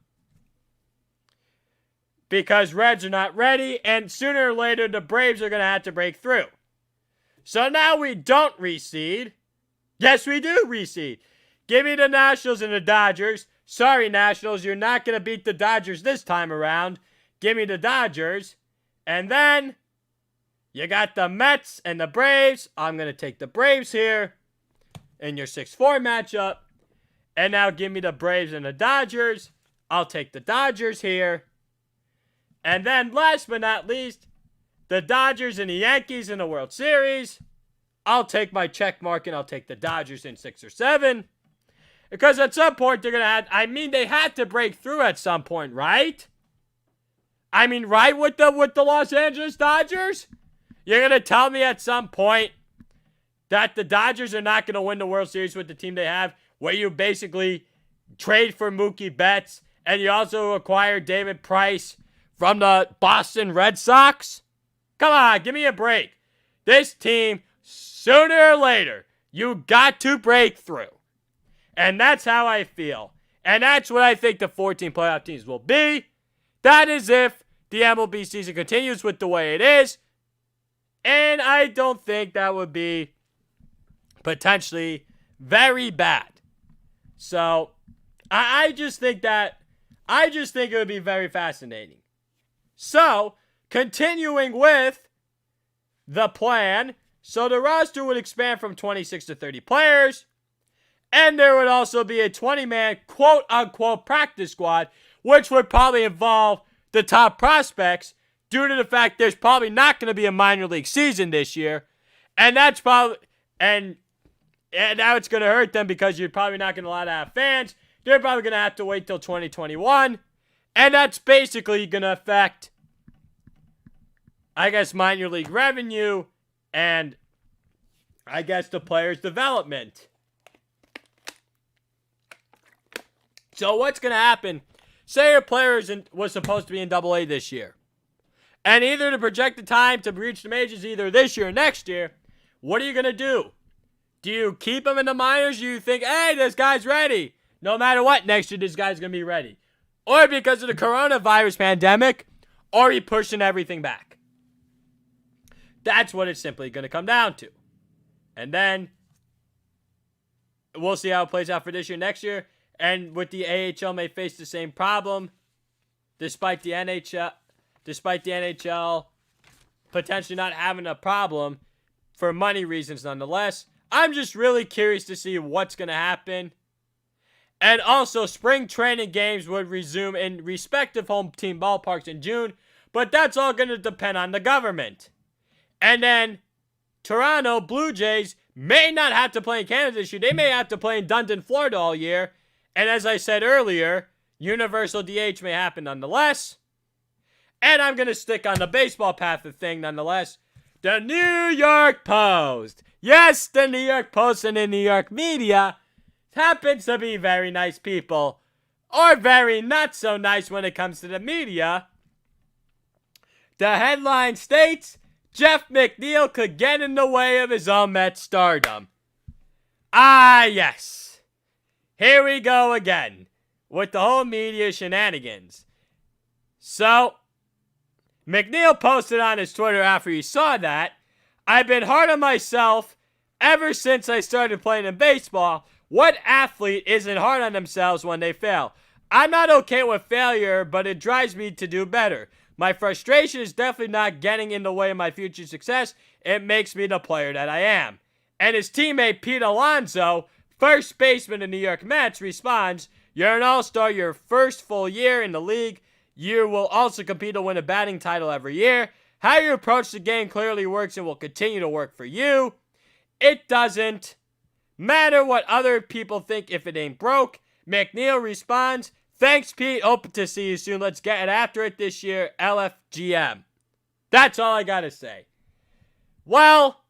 A: Because Reds are not ready. And sooner or later, the Braves are going to have to break through. So now we don't reseed. Yes, we do reseed. Give me the Nationals and the Dodgers. Sorry, Nationals, you're not going to beat the Dodgers this time around. Give me the Dodgers. And then you got the Mets and the Braves. I'm going to take the Braves here in your 6-4 matchup. And now give me the Braves and the Dodgers. I'll take the Dodgers here. And then last but not least, the Dodgers and the Yankees in the World Series. I'll take my check mark and I'll take the Dodgers in 6 or 7. Because at some point they're going to have, they had to break through at some point, right? I mean, right with the Los Angeles Dodgers? You're going to tell me at some point that the Dodgers are not going to win the World Series with the team they have, where you basically trade for Mookie Betts and you also acquire David Price from the Boston Red Sox? Come on, give me a break. This team, sooner or later, you got to break through. And that's how I feel. And that's what I think the 14 playoff teams will be. That is if the MLB season continues with the way it is. And I don't think that would be potentially very bad. So, I just think it would be very fascinating. So, continuing with the plan, so the roster would expand from 26 to 30 players, and there would also be a 20-man quote-unquote practice squad, which would probably involve the top prospects due to the fact there's probably not going to be a minor league season this year, and that's probably, and now it's going to hurt them because you're probably not going to allow to have fans. They're probably going to have to wait till 2021, and that's basically going to affect, I guess, minor league revenue and, I guess, the players' development. So what's going to happen? Say a player was supposed to be in AA this year, and either the projected time to reach the majors either this year or next year, what are you going to do? Do you keep him in the minors? Do you think, hey, this guy's ready? No matter what, next year this guy's going to be ready. Or because of the coronavirus pandemic, are you pushing everything back? That's what it's simply going to come down to. And then we'll see how it plays out for this year, next year. And with the AHL may face the same problem, despite the NHL potentially not having a problem for money reasons nonetheless. I'm just really curious to see what's going to happen. And also, spring training games would resume in respective home team ballparks in June, but that's all going to depend on the government. And then, Toronto Blue Jays may not have to play in Canada this year. They may have to play in Dundon, Florida all year. And as I said earlier, universal DH may happen nonetheless. And I'm going to stick on the baseball path of thing nonetheless. The New York Post. Yes, the New York Post and the New York media happens to be very nice people. Or very not so nice when it comes to the media. The headline states, Jeff McNeil could get in the way of his own Mets stardom. Ah, yes. Here we go again with the whole media shenanigans. So, McNeil posted on his Twitter after he saw that, I've been hard on myself ever since I started playing in baseball. What athlete isn't hard on themselves when they fail? I'm not okay with failure, but it drives me to do better. My frustration is definitely not getting in the way of my future success. It makes me the player that I am. And his teammate Pete Alonso, first baseman of the New York Mets, responds, you're an all-star your first full year in the league. You will also compete to win a batting title every year. How you approach the game clearly works and will continue to work for you. It doesn't matter what other people think if it ain't broke. McNeil responds, thanks, Pete. Hope to see you soon. Let's get after it this year. LFGM. That's all I got to say. Well,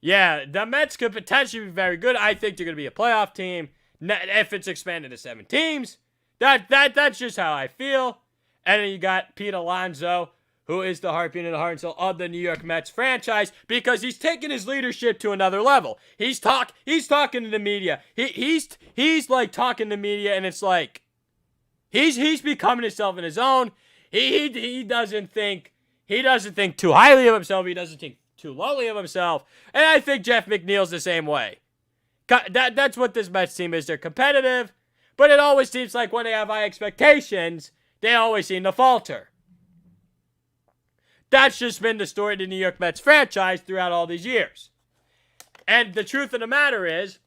A: yeah, the Mets could potentially be very good. I think they're going to be a playoff team if it's expanded to 7 teams. That's just how I feel. And then you got Pete Alonso, who is the heartbeat and the heart and soul of the New York Mets franchise, because he's taking his leadership to another level. He's talking to the media. He's like talking to media, and it's like he's becoming himself in his own. He doesn't think too highly of himself. He doesn't think too lowly of himself. And I think Jeff McNeil's the same way. That's what this Mets team is. They're competitive, but it always seems like when they have high expectations, they always seem to falter. That's just been the story of the New York Mets franchise throughout all these years. And the truth of the matter is,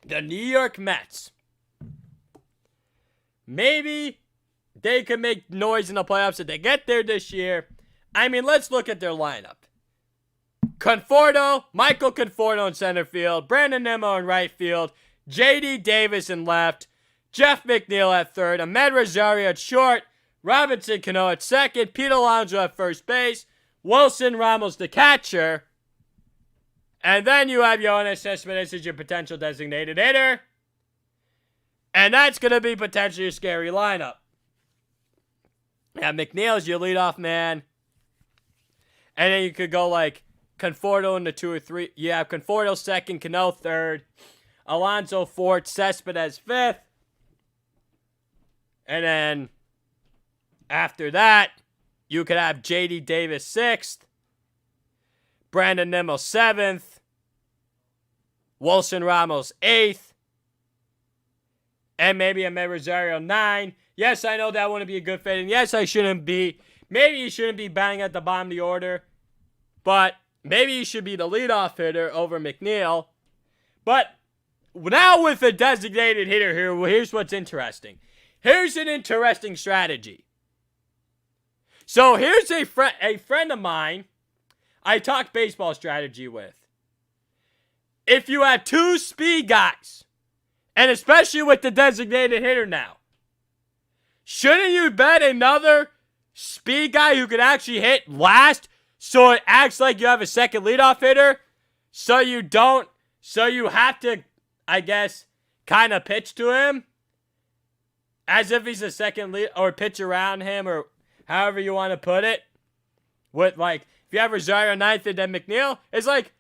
A: the New York Mets, maybe they could make noise in the playoffs if they get there this year. I mean, let's look at their lineup. Michael Conforto in center field, Brandon Nimmo in right field, J.D. Davis in left, Jeff McNeil at third, Ahmed Rosario at short, Robinson Cano at second, Pete Alonso at first base, Wilson Ramos the catcher, and then you have Yoenis Cespedes as your potential designated hitter, and that's going to be potentially a scary lineup. Yeah, McNeil is your leadoff man, and then you could go like Conforto in the 2 or 3. You have Conforto second, Cano third, Alonso fourth, Cespedes fifth. And then after that, you could have J.D. Davis sixth, Brandon Nimmo seventh, Wilson Ramos eighth, and maybe Ahmed Rosario 9. Yes, I know that wouldn't be a good fit, and yes, maybe you shouldn't be banging at the bottom of the order, but maybe you should be the leadoff hitter over McNeil. But now with a designated hitter here, well, here's what's interesting. Here's an interesting strategy. So here's a friend of mine I talk baseball strategy with. If you have two speed guys, and especially with the designated hitter now, shouldn't you bet another speed guy who could actually hit last so it acts like you have a second leadoff hitter? So you have to, I guess, kind of pitch to him as if he's a second lead, or pitch around him, or however you want to put it. With, like, if you have Rosario ninth and then McNeil, it's like,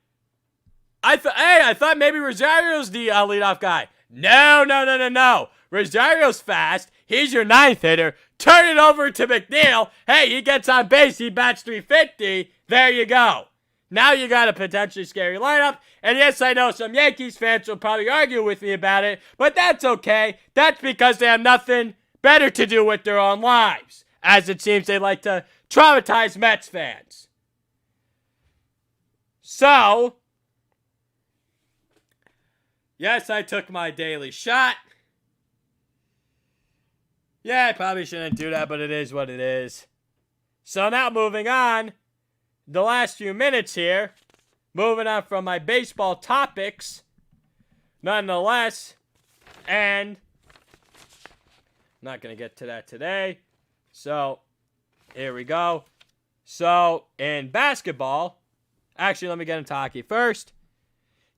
A: I thought maybe Rosario's the leadoff guy. No. Rosario's fast. He's your ninth hitter. Turn it over to McNeil. Hey, he gets on base. He bats 350. There you go. Now you got a potentially scary lineup. And yes, I know some Yankees fans will probably argue with me about it, but that's okay. That's because they have nothing better to do with their own lives, as it seems they like to traumatize Mets fans. So, yes, I took my daily shot. Yeah, I probably shouldn't do that, but it is what it is. So now moving on, the last few minutes here, moving on from my baseball topics, nonetheless, and I'm not going to get to that today. So, here we go. So, in basketball, actually, let me get into hockey first.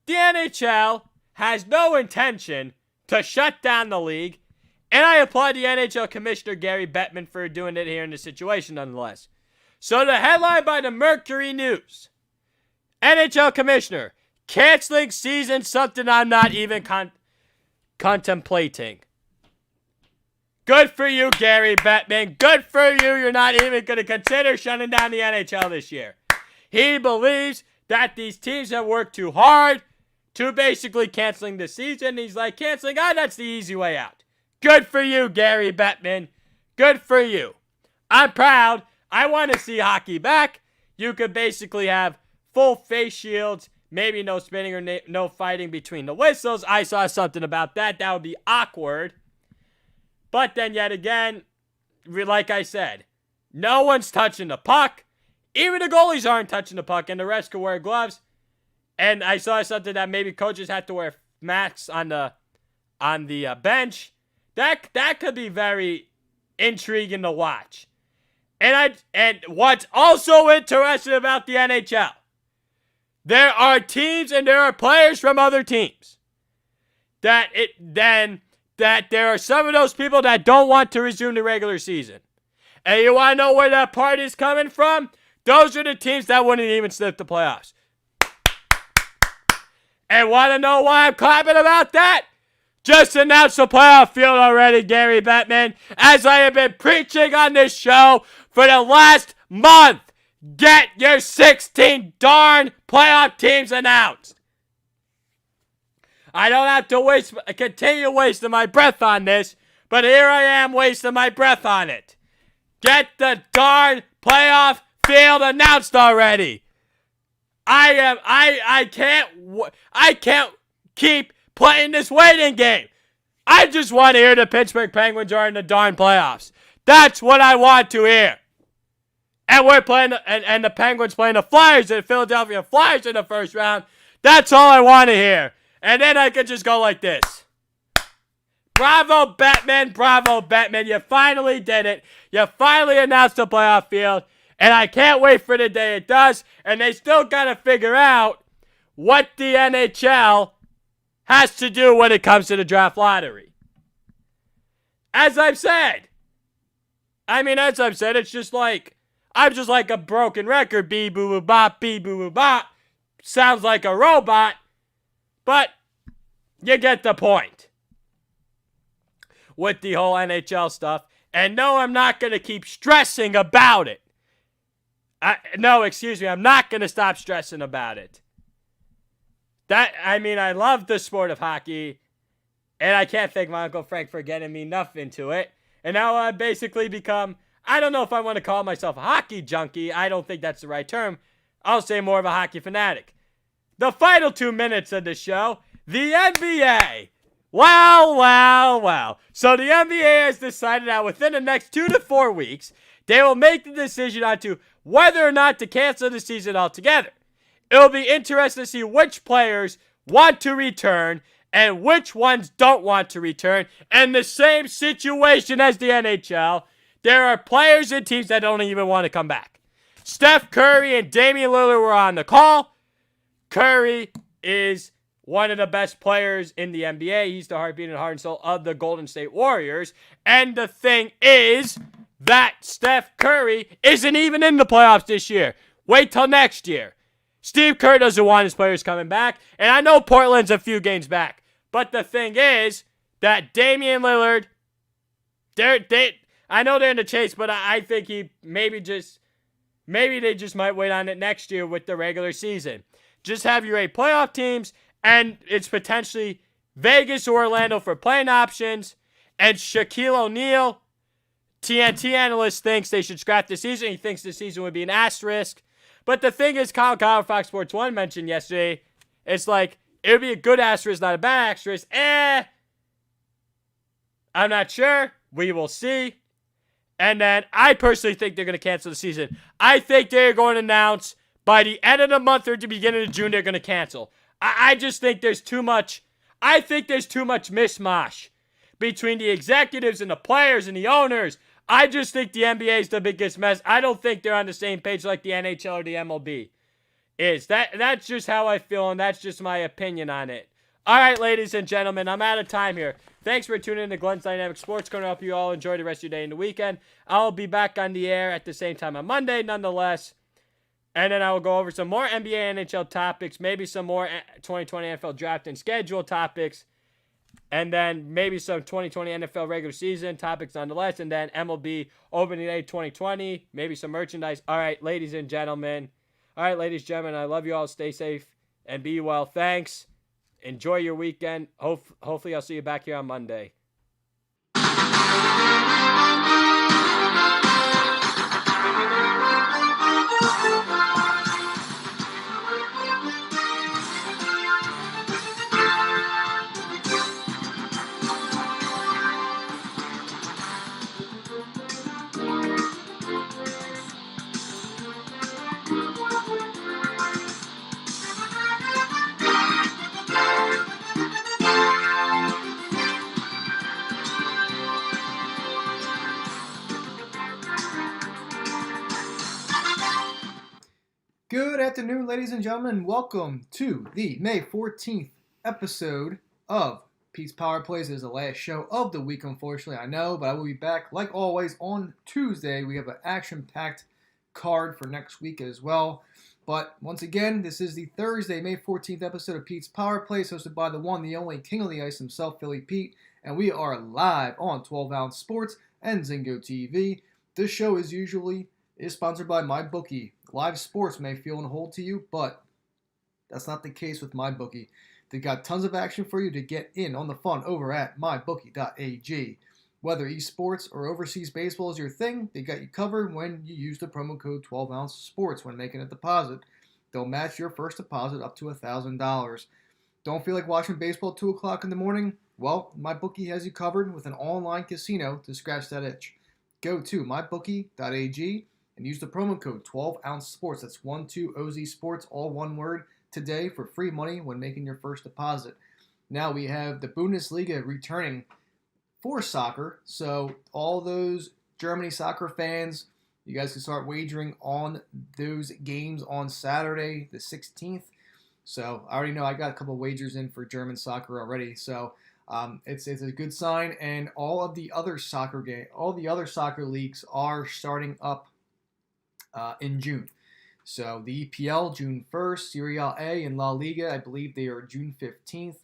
A: The NHL has no intention to shut down the league, and I applaud the NHL Commissioner Gary Bettman for doing it here in this situation, nonetheless. So, the headline by the Mercury News: NHL Commissioner, canceling season, something I'm not even contemplating. Good for you, Gary Bettman. Good for you. You're not even going to consider shutting down the NHL this year. He believes that these teams have worked too hard to basically canceling the season. He's like, canceling, that's the easy way out. Good for you, Gary Bettman. Good for you. I'm proud. I want to see hockey back. You could basically have full face shields, maybe no spinning or no fighting between the whistles. I saw something about that. That would be awkward. But then yet again, like I said, no one's touching the puck. Even the goalies aren't touching the puck, and the rest can wear gloves. And I saw something that maybe coaches have to wear masks on the bench. That could be very intriguing to watch. And what's also interesting about the NHL, there are teams and there are players from other teams that there are some of those people that don't want to resume the regular season. And you want to know where that part is coming from? Those are the teams that wouldn't even slip the playoffs. And want to know why I'm clapping about that? Just announced the playoff field already, Gary Bettman, as I have been preaching on this show for the last month. Get your 16 darn playoff teams announced. I don't have to continue wasting my breath on this, but here I am wasting my breath on it. Get the darn playoff field announced already. I can't keep playing this waiting game. I just want to hear the Pittsburgh Penguins are in the darn playoffs. That's what I want to hear. And we're playing, and the Penguins playing the Flyers, and the Philadelphia Flyers in the first round. That's all I want to hear. And then I could just go like this. Bravo, Batman. Bravo, Batman. You finally did it. You finally announced the playoff field. And I can't wait for the day it does. And they still got to figure out what the NHL has to do when it comes to the draft lottery. As I've said, it's just like, I'm just like a broken record. Beep, boo, boo, bop, beep, boo, boo, bop. Sounds like a robot, but you get the point with the whole NHL stuff. And no, I'm not going to keep stressing about it. I'm not going to stop stressing about it. I love the sport of hockey, and I can't thank my Uncle Frank for getting me enough into it. And now I've basically become, I don't know if I want to call myself a hockey junkie. I don't think that's the right term. I'll say more of a hockey fanatic. The final 2 minutes of the show, the NBA. Wow. So the NBA has decided that within the next 2 to 4 weeks, they will make the decision on to whether or not to cancel the season altogether. It'll be interesting to see which players want to return and which ones don't want to return. And the same situation as the NHL, there are players and teams that don't even want to come back. Steph Curry and Damian Lillard were on the call. Curry is one of the best players in the NBA. He's the heartbeat and heart and soul of the Golden State Warriors. And the thing is that Steph Curry isn't even in the playoffs this year. Wait till next year. Steve Kerr doesn't want his players coming back. And I know Portland's a few games back. But the thing is that Damian Lillard, I know they're in the chase, but I think maybe they just might wait on it next year with the regular season. Just have your 8 playoff teams, and it's potentially Vegas or Orlando for playing options. And Shaquille O'Neal, TNT analyst, thinks they should scrap the season. He thinks the season would be an asterisk. But the thing is, Colin Cowherd, Fox Sports 1 mentioned yesterday, it's like, it would be a good asterisk, not a bad asterisk. I'm not sure. We will see. And then I personally think they're going to cancel the season. I think they're going to announce by the end of the month or the beginning of June they're going to cancel. I just think there's too much. I think there's too much mishmash between the executives and the players and the owners. I just think the NBA is the biggest mess. I don't think they're on the same page like the NHL or the MLB is. That's just how I feel, and that's just my opinion on it. All right, ladies and gentlemen, I'm out of time here. Thanks for tuning in to Glenn's Dynamic Sports. Going to help you all enjoy the rest of your day and the weekend. I'll be back on the air at the same time on Monday, nonetheless. And then I will go over some more NBA and NHL topics, maybe some more 2020 NFL draft and schedule topics, and then maybe some 2020 NFL regular season topics nonetheless, and then MLB Opening Day 2020, maybe some merchandise. All right, ladies and gentlemen. I love you all. Stay safe and be well. Thanks. Enjoy your weekend. Hopefully I'll see you back here on Monday.
B: Good afternoon, ladies and gentlemen. Welcome to the May 14th episode of Pete's Power Plays. It is the last show of the week, unfortunately, I know, but I will be back, like always, on Tuesday. We have an action-packed card for next week as well. But once again, this is the Thursday, May 14th episode of Pete's Power Plays, hosted by the one, the only King of the Ice himself, Philly Pete. And we are live on 12 Ounce Sports and Zingo TV. This show is sponsored by MyBookie. Live sports may feel on hold to you, but that's not the case with MyBookie. They got tons of action for you to get in on the fun over at mybookie.ag. Whether esports or overseas baseball is your thing, they got you covered when you use the promo code 12Ounce Sports when making a deposit. They'll match your first deposit up to $1,000. Don't feel like watching baseball at 2 o'clock in the morning? Well, MyBookie has you covered with an online casino to scratch that itch. Go to mybookie.ag and use the promo code 12Ounce Sports. That's 12OZ Sports, all one word, today for free money when making your first deposit. Now we have the Bundesliga returning for soccer. So all those Germany soccer fans, you guys can start wagering on those games on Saturday, the 16th. So I already know I got a couple wagers in for German soccer already. So it's a good sign. And all the other soccer leagues are starting up in June. So the EPL June 1st, Serie A and La Liga, I believe they are June 15th.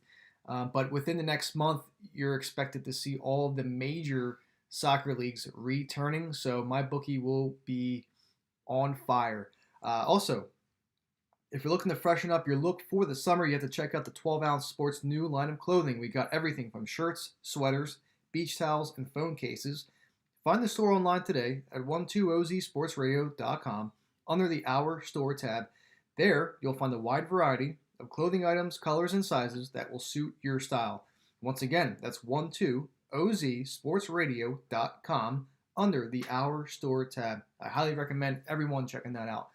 B: But within the next month, you're expected to see all of the major soccer leagues returning. So my bookie will be on fire. Also, if you're looking to freshen up your look for the summer, you have to check out the 12-ounce Sports new line of clothing. We got everything from shirts, sweaters, beach towels, and phone cases. Find the store online today at 12ozsportsradio.com under the Our Store tab. There, you'll find a wide variety of clothing items, colors, and sizes that will suit your style. Once again, that's 12ozsportsradio.com under the Our Store tab. I highly recommend everyone checking that out.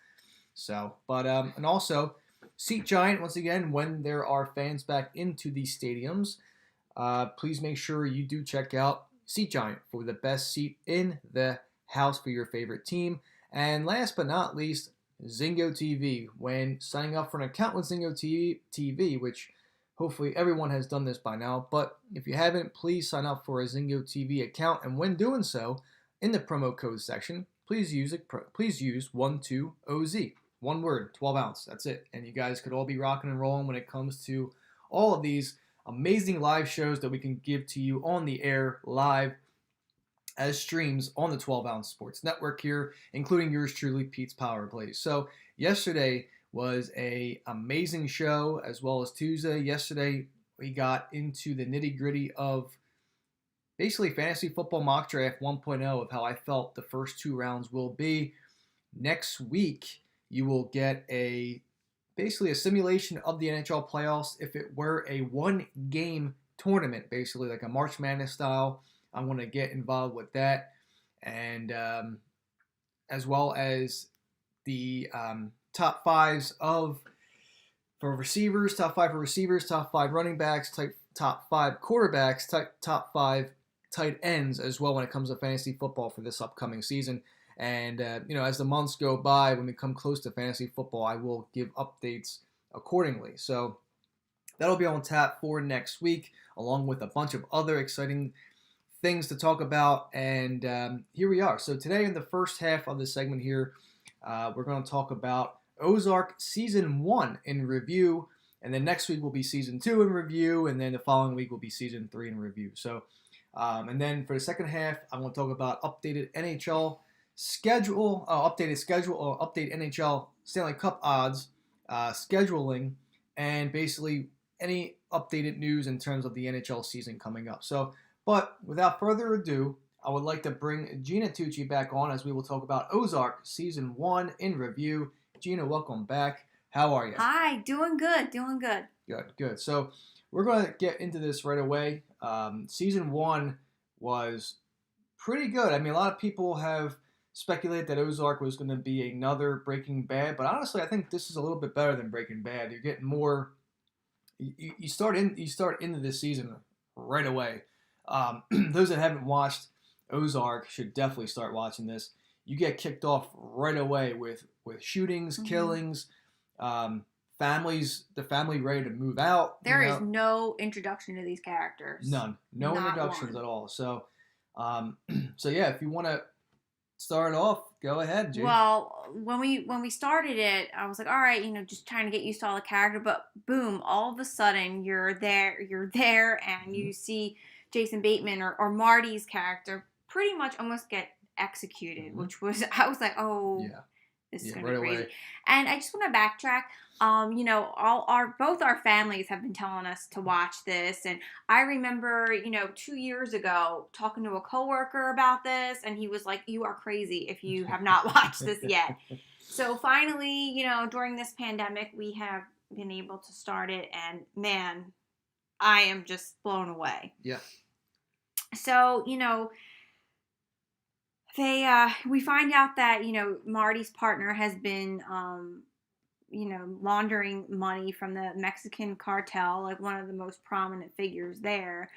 B: So, and also, Seat Giant, once again, when there are fans back into the stadiums, please make sure you do check out Seat Giant for the best seat in the house for your favorite team. And last but not least, Zingo TV. When signing up for an account with Zingo TV, which hopefully everyone has done this by now, but if you haven't, please sign up for a Zingo TV account. And when doing so, in the promo code section, please use 12OZ. One word, 12 ounce. That's it. And you guys could all be rocking and rolling when it comes to all of these amazing live shows that we can give to you on the air live as streams on the 12-ounce Sports Network here, including yours truly, Pete's Power Plays. So yesterday was a amazing show, as well as Tuesday. Yesterday we got into the nitty-gritty of basically fantasy football mock draft 1.0 of how I felt the first two rounds will be. Next week, you will get basically a simulation of the NHL playoffs if it were a one-game tournament, basically like a March Madness style. I want to get involved with that, and as well as the top fives for receivers, top five running backs, top five quarterbacks, top five tight ends as well when it comes to fantasy football for this upcoming season. And, as the months go by, when we come close to fantasy football, I will give updates accordingly. So that'll be on tap for next week, along with a bunch of other exciting things to talk about. And here we are. So today in the first half of the segment here, we're going to talk about Ozark Season 1 in review. And then next week will be Season 2 in review. And then the following week will be Season 3 in review. So, and then for the second half, I want to talk about updated NHL schedule, update NHL Stanley Cup odds, scheduling, and basically any updated news in terms of the NHL season coming up. So, but without further ado, I would like to bring Gina Tucci back on as we will talk about Ozark Season 1 in review. Gina, welcome back. How are you?
C: Hi, doing good.
B: Good. So we're going to get into this right away. Season 1 was pretty good. I mean, a lot of people have speculated that Ozark was going to be another Breaking Bad, but honestly, I think this is a little bit better than Breaking Bad. You're getting more. You start into this season right away. Those that haven't watched Ozark should definitely start watching this. You get kicked off right away with shootings, killings, families, the family ready to move out.
C: There is no introduction to these characters.
B: None. No introductions at all. So, yeah, if you want to start off, go ahead, Jay.
C: Well, when we started it, I was like, all right, just trying to get used to all the character, but boom, all of a sudden you're there, and you see Jason Bateman or Marty's character pretty much almost get executed, which was, I was like, oh, yeah. This is going to be crazy. Away. And I just want to backtrack. Both our families have been telling us to watch this. And I remember, 2 years ago talking to a coworker about this, and he was like, you are crazy if you have not watched this yet. So finally, during this pandemic, we have been able to start it, and man, I am just blown away.
B: Yeah.
C: So, we find out that, Marty's partner has been, laundering money from the Mexican cartel, like one of the most prominent figures there.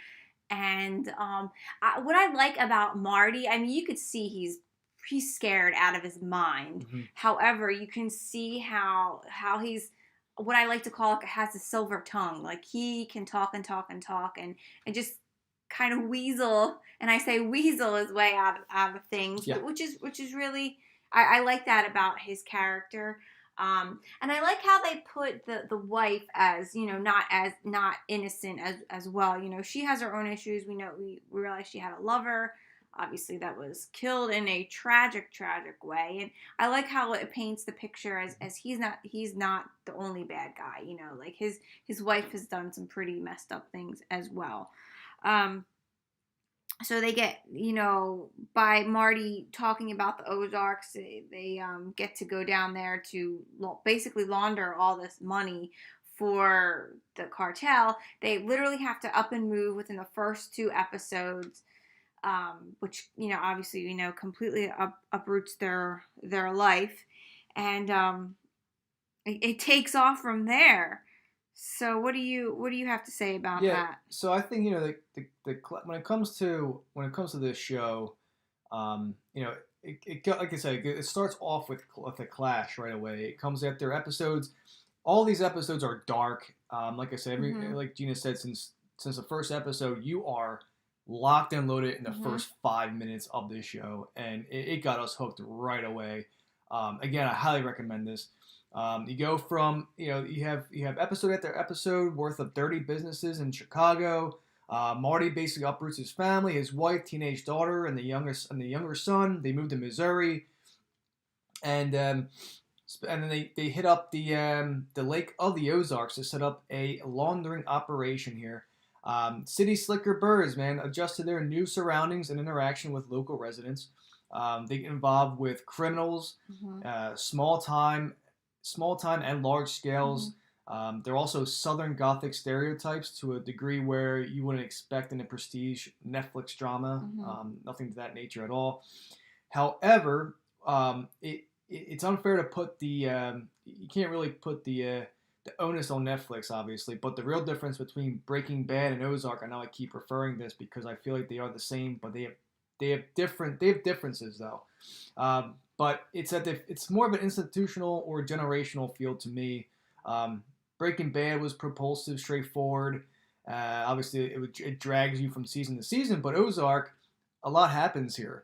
C: And what I like about Marty, I mean, you could see he's scared out of his mind.
B: Mhm.
C: However, you can see how he's what I like to call it, has a silver tongue. Like he can talk and talk and talk and just kind of weasel, and I say weasel his way out of things,
B: Yeah.
C: which is really I like that about his character. And I like how they put the wife as, you know, not innocent as well. You know, she has her own issues. We realize she had a lover, obviously, that was killed in a tragic way. And I like how it paints the picture as he's not the only bad guy. You know, like his wife has done some pretty messed up things as well. So they get, you know, by Marty talking about the Ozarks, they get to go down there to basically launder all this money for the cartel. They literally have to up and move within the first 2 episodes, which, you know, obviously, you know, completely uproots their life. And it takes off from there. So what do you have to say about that?
B: So I think, you know, the when it comes to this show, you know, it like I said, it starts off with a clash right away. It comes after episodes. All these episodes are dark. Like I said, like Gina said, since the first episode, you are locked and loaded in the first 5 minutes of this show, and it got us hooked right away. Again, I highly recommend this. You go from, you know, you have episode after episode worth of dirty businesses in Chicago. Marty basically uproots his family, his wife, teenage daughter, and the younger son. They move to Missouri, and then they hit up the Lake of the Ozarks to set up a laundering operation here. City slicker birds, man, adjust to their new surroundings and interaction with local residents. They get involved with criminals, small time and large scales. They're also Southern Gothic stereotypes to a degree where you wouldn't expect in a prestige Netflix drama. Nothing to that nature at all. However, it's unfair to put you can't really put the onus on Netflix, obviously, but the real difference between Breaking Bad and Ozark, I know I keep referring this because I feel like they are the same, but they have differences though. But it's more of an institutional or generational feel to me. Breaking Bad was propulsive, straightforward. Obviously, it drags you from season to season, but Ozark, a lot happens here.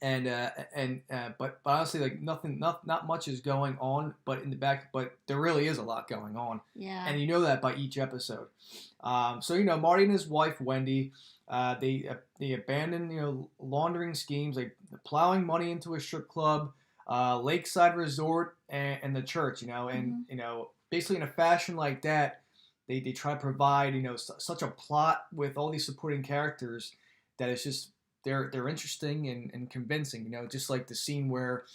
B: But honestly, like not much is going on, but there really is a lot going on.
C: Yeah.
B: And you know that by each episode. So, you know, Marty and his wife Wendy, they abandon, you know, laundering schemes, like plowing money into a strip club, lakeside resort, and the church. You know, and you know, basically in a fashion like that, they try to provide, you know, such a plot with all these supporting characters that it's just. They're interesting and convincing, you know, just like the scene where,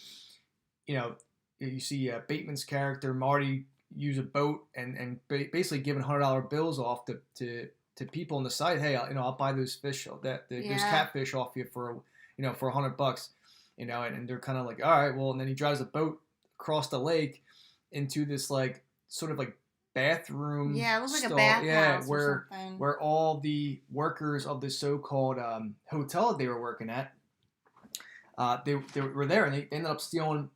B: you know, you see Bateman's character, Marty, use a boat and basically giving $100 bills off to people on the side. Hey, you know, I'll buy those fish, those catfish off you for $100, you know, and they're kind of like, all right, well, and then he drives a boat across the lake into this like sort of like bathroom.
C: Yeah, it looks like
B: stall.
C: a bathhouse or something.
B: Where all the workers of the so-called hotel they were working at, they were there, and they ended up stealing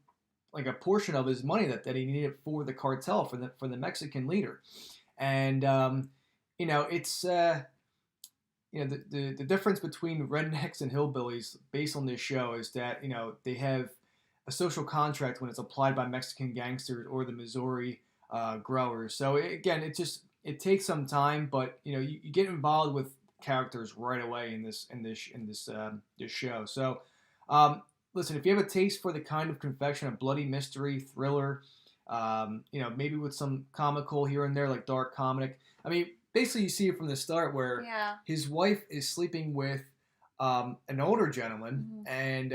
B: like a portion of his money that he needed for the cartel, for the Mexican leader. And you know, it's you know, the difference between rednecks and hillbillies based on this show is that, you know, they have a social contract when it's applied by Mexican gangsters or the Missouri growers. So it takes some time, but you know, you get involved with characters right away in this show. So listen, if you have a taste for the kind of confection of bloody mystery thriller, you know, maybe with some comical here and there, like dark comedic. I mean, basically you see it from the start where his wife is sleeping with an older gentleman, and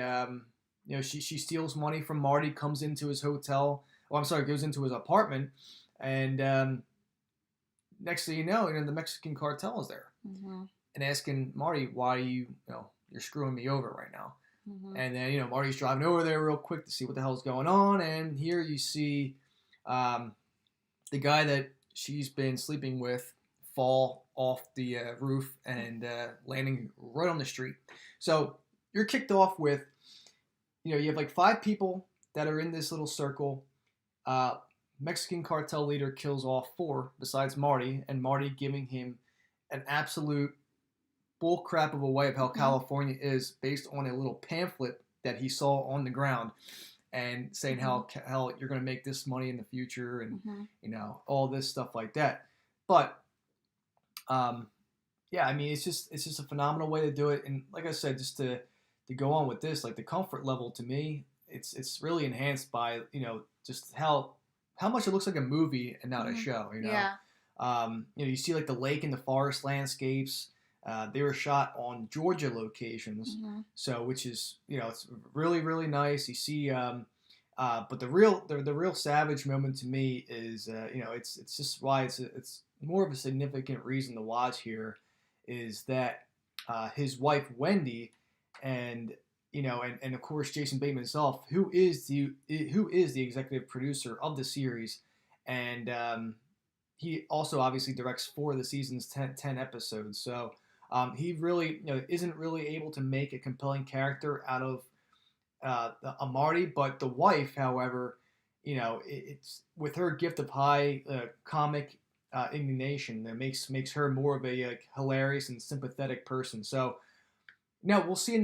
B: you know, she steals money from Marty, comes into his hotel. Goes into his apartment, and next thing you know, the Mexican cartel is there, and asking Marty, why you're screwing me over right now. And then, you know, Marty's driving over there real quick to see what the hell's going on, and here you see the guy that she's been sleeping with fall off the roof and landing right on the street. So you're kicked off with, you have like 5 people that are in this little circle. Mexican cartel leader kills off 4 besides Marty, and Marty giving him an absolute bull crap of a way of how California is based on a little pamphlet that he saw on the ground, and saying how you're going to make this money in the future, and all this stuff like that. But yeah, I mean, it's just a phenomenal way to do it. And like I said, just to go on with this, like the comfort level to me, it's really enhanced by just how much it looks like a movie and not a show.
C: Yeah.
B: You see like the lake and the forest landscapes. They were shot on Georgia locations, so which is it's really really nice. You see, but the real savage moment to me is it's just why it's more of a significant reason to watch here, is that his wife Wendy and and of course Jason Bateman himself, who is the executive producer of the series, and he also obviously directs 4 of the season's 10 episodes. So he really isn't really able to make a compelling character out of a Marty, but the wife, however, it's with her gift of high comic indignation that makes her more of a hilarious and sympathetic person. So we'll see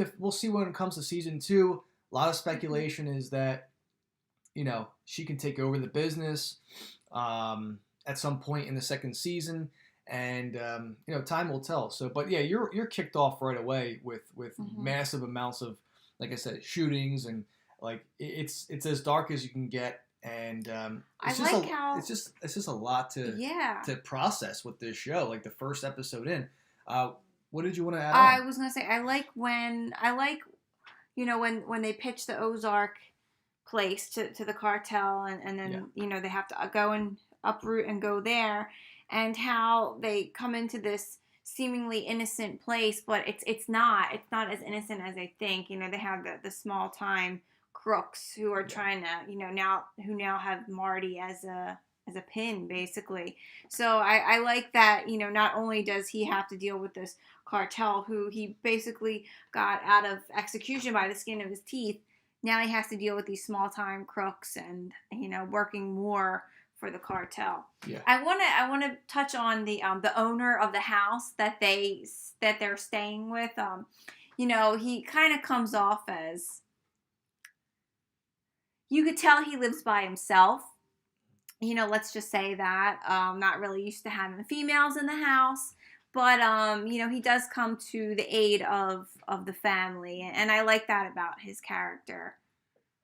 B: when it comes to season 2. A lot of speculation is that she can take over the business at some point in the second season, and time will tell. So, but yeah, you're kicked off right away with massive amounts of, like I said, shootings, and like it's as dark as you can get, and it's just a lot to process with this show. Like the first episode in. What did you want to add
C: I
B: on?
C: was gonna say when they pitch the Ozark place to the cartel, and then they have to go and uproot and go there, and how they come into this seemingly innocent place, but it's not as innocent as they think. They have the small time crooks who are trying to now have Marty as a pin, basically. So I like that, not only does he have to deal with this cartel who he basically got out of execution by the skin of his teeth, now he has to deal with these small time crooks and working more for the cartel.
B: Yeah.
C: I want to touch on the owner of the house that they're staying with. He kind of comes off as, you could tell he lives by himself. Let's just say that. Not really used to having females in the house, but he does come to the aid of the family, and I like that about his character.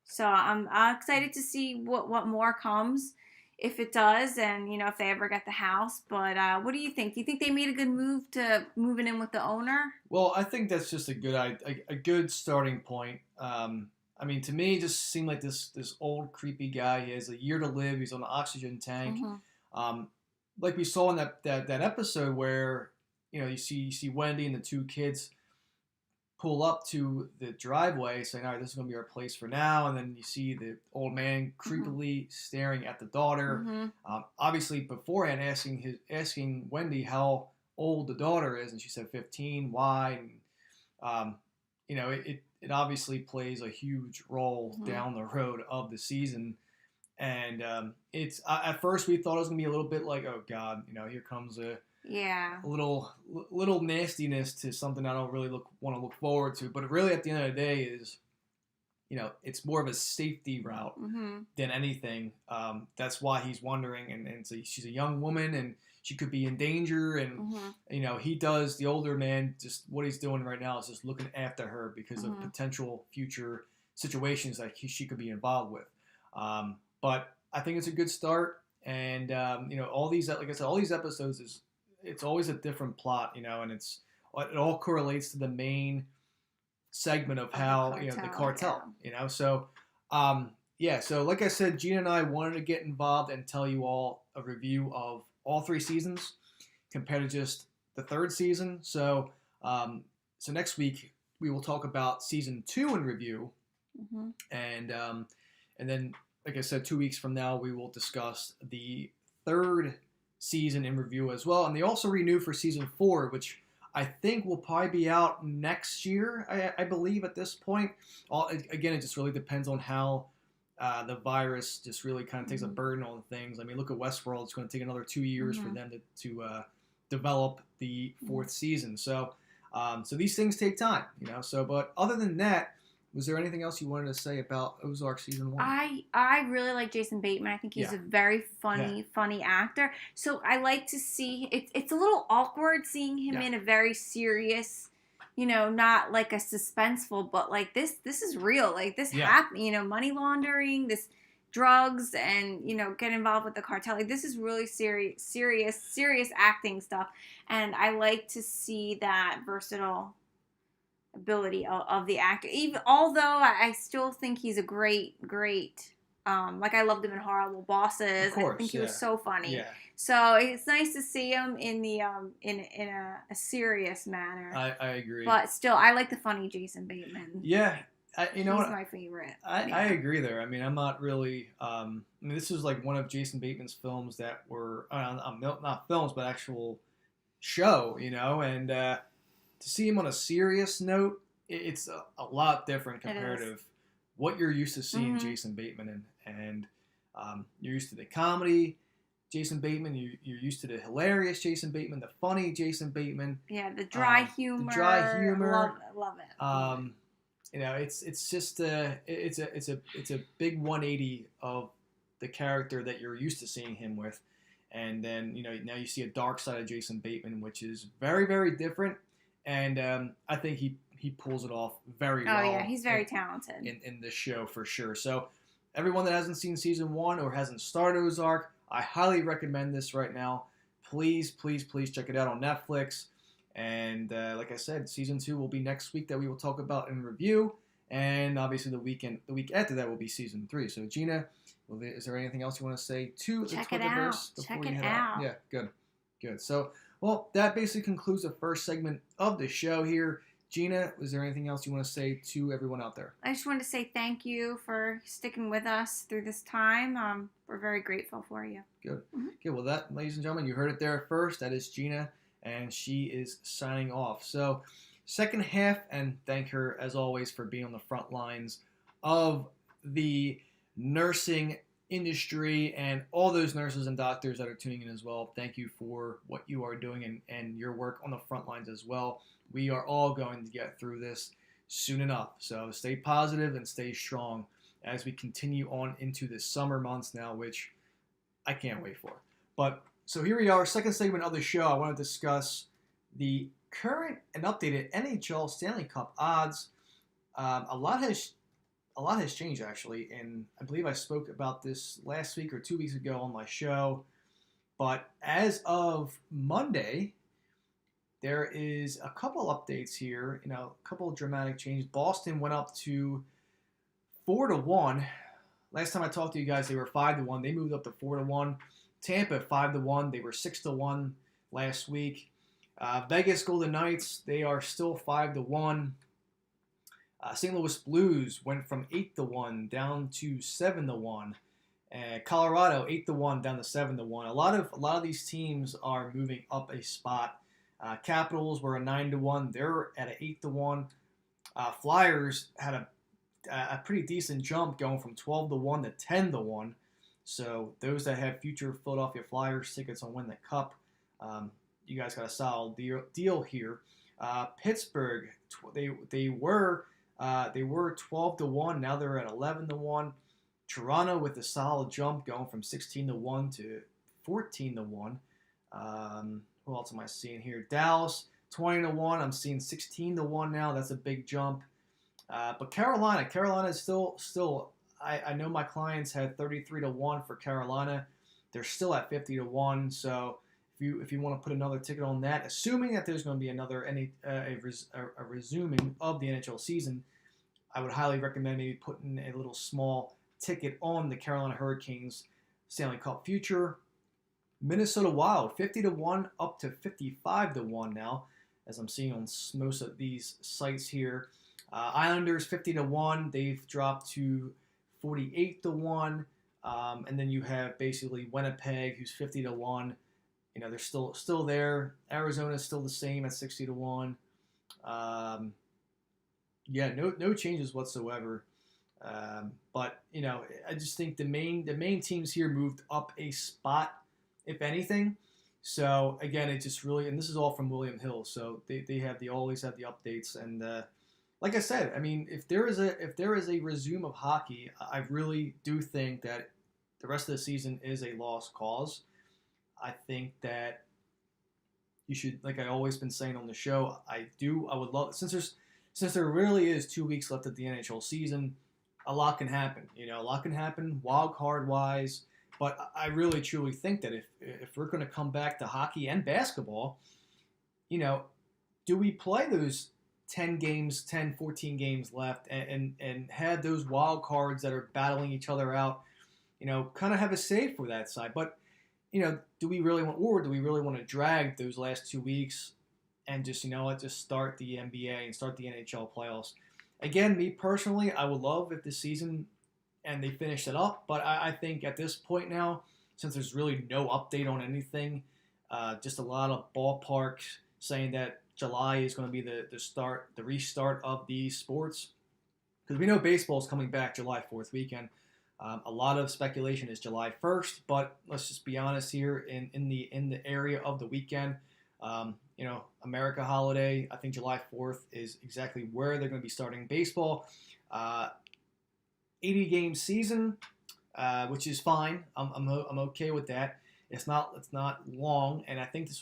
C: So I'm excited to see what more comes, if it does, and if they ever get the house. But what do you think? Do you think they made a good move to moving in with the owner?
B: Well, I think that's just a good starting point. I mean, to me, it just seemed like this old creepy guy. He has a year to live. He's on an oxygen tank. Like we saw in that episode where you see Wendy and the 2 kids pull up to the driveway, saying, "All right, this is gonna be our place for now." And then you see the old man creepily staring at the daughter. Obviously, beforehand asking Wendy how old the daughter is, and she said 15. Why? And it obviously plays a huge role down the road of the season. And it's at first we thought it was gonna be a little bit like, oh God, here comes a little nastiness to something I don't really want to look forward to. But really, at the end of the day, is it's more of a safety route than anything. That's why he's wondering, and so she's a young woman and she could be in danger, and he does, the older man, just what he's doing right now is just looking after her because of potential future situations that she could be involved with. But I think it's a good start, and all these, like I said, all these episodes it's always a different plot, and it all correlates to the main segment of how the cartel, So so like I said, Gina and I wanted to get involved and tell you all a review of all 3 seasons compared to just the 3rd season. So next week we will talk about season 2 in review, and then, like I said, 2 weeks from now we will discuss the 3rd season in review as well. And they also renewed for season 4, which I think will probably be out next year, I believe, at this point. Again, it just really depends on how the virus just really kind of takes a burden on things. I mean, look at Westworld. It's going to take another 2 years for them to develop the 4th season. So these things take time, So, but other than that, was there anything else you wanted to say about Ozark season 1?
C: I really like Jason Bateman. I think he's a very funny actor. So I like to see it's a little awkward seeing him in a very serious, not like a suspenseful, but like this is real. Like this happened, money laundering, this drugs, and get involved with the cartel. Like this is really serious acting stuff, and I like to see that versatile ability of the actor. Even although I still think he's a great like I loved him in Horrible Bosses.
B: Of course,
C: I think he was so funny.
B: Yeah.
C: So it's nice to see him in the in a serious manner.
B: I agree.
C: But still, I like the funny Jason Bateman.
B: Yeah.
C: He's my favorite.
B: I agree there. I mean, I'm not really. This was like one of Jason Bateman's films that were not films, but actual show. And to see him on a serious note, it's a lot different compared to what you're used to seeing Jason Bateman in. And you're used to the comedy Jason Bateman. You're used to the hilarious Jason Bateman, the funny Jason Bateman.
C: Yeah, the dry humor. Love it.
B: It's just it's a big 180 of the character that you're used to seeing him with, and then now you see a dark side of Jason Bateman, which is very, very different, and I think he pulls it off very well.
C: Oh yeah, he's very talented
B: in this show for sure. So everyone that hasn't seen season 1 or hasn't started Ozark, I highly recommend this right now. Please check it out on Netflix. And like I said, season 2 will be next week that we will talk about in review. And obviously the week after that will be season 3. So Gina, is there anything else you want to say to the Twitterverse before you head out? Yeah, good. So, well, that basically concludes the first segment of the show here. Gina, is there anything else you want to say to everyone out there?
C: I just wanted to say thank you for sticking with us through this time. We're very grateful for you.
B: Good. Okay, well, that, ladies and gentlemen, you heard it there first. That is Gina, and she is signing off. So, second half, and thank her, as always, for being on the front lines of the nursing industry and all those nurses and doctors that are tuning in as well. Thank you for what you are doing and your work on the front lines as well. We are all going to get through this soon enough. So stay positive and stay strong as we continue on into the summer months now, which I can't wait for. But so here we are, second segment of the show. I want to discuss the current and updated NHL Stanley Cup odds. A lot has changed actually, and I believe I spoke about this last week or 2 weeks ago on my show. But as of Monday, there is a couple updates here, a couple of dramatic changes. Boston went up to 4-1. Last time I talked to you guys, they were 5-1. They moved up to 4-1. Tampa 5-1. They were 6-1 last week. Vegas Golden Knights, they are still 5-1. St. Louis Blues went from 8-1 down to 7-1. Colorado 8-1 down to 7-1. A lot of these teams are moving up a spot. Capitals were a 9-1. They're at an 8-1. Flyers had a pretty decent jump going from 12-1 to 10-1. So those that have future Philadelphia Flyers tickets on Win the Cup, you guys got a solid deal here. Pittsburgh, they were 12-1. Now they're at 11-1. Toronto with a solid jump going from 16-1 to 14-1. Who else am I seeing here? Dallas 20-1. I'm seeing 16-1 now. That's a big jump. But Carolina is still. I know my clients had 33-1 for Carolina. They're still at 50-1. So if you want to put another ticket on that, assuming that there's going to be another a resuming of the NHL season, I would highly recommend maybe putting a little small ticket on the Carolina Hurricanes Stanley Cup future. Minnesota Wild 50-1 up to 55-1 now, as I'm seeing on most of these sites here. Islanders 50-1. They've dropped to 48-1. And then you have basically Winnipeg, who's 50-1. they're still there. Arizona's still the same at 60-1. Yeah, no changes whatsoever. But I just think the main teams here moved up a spot, if anything. So again, it just really, and this is all from William Hill, so they always have the updates. And like I said, I mean, if there is a resume of hockey, I really do think that the rest of the season is a lost cause. I think that you should, like I always been saying on the show, I would love, since there really is 2 weeks left of the NHL season, a lot can happen. A lot can happen wild card wise. But I really truly think that if we're going to come back to hockey and basketball, do we play those 10 games, 10, 14 games left and have those wild cards that are battling each other out, kind of have a save for that side. But, do we really want to drag those last 2 weeks and just, just start the NBA and start the NHL playoffs? Again, me personally, I would love if the season and they finished it up, but I think at this point now, since there's really no update on anything, just a lot of ballparks saying that July is going to be the restart of these sports, because we know baseball is coming back July 4th weekend. A lot of speculation is July 1st, but let's just be honest here, in the area of the weekend, America holiday, I think July 4th is exactly where they're going to be starting baseball. 80-game season, which is fine. I'm okay with that. It's not long, and I think this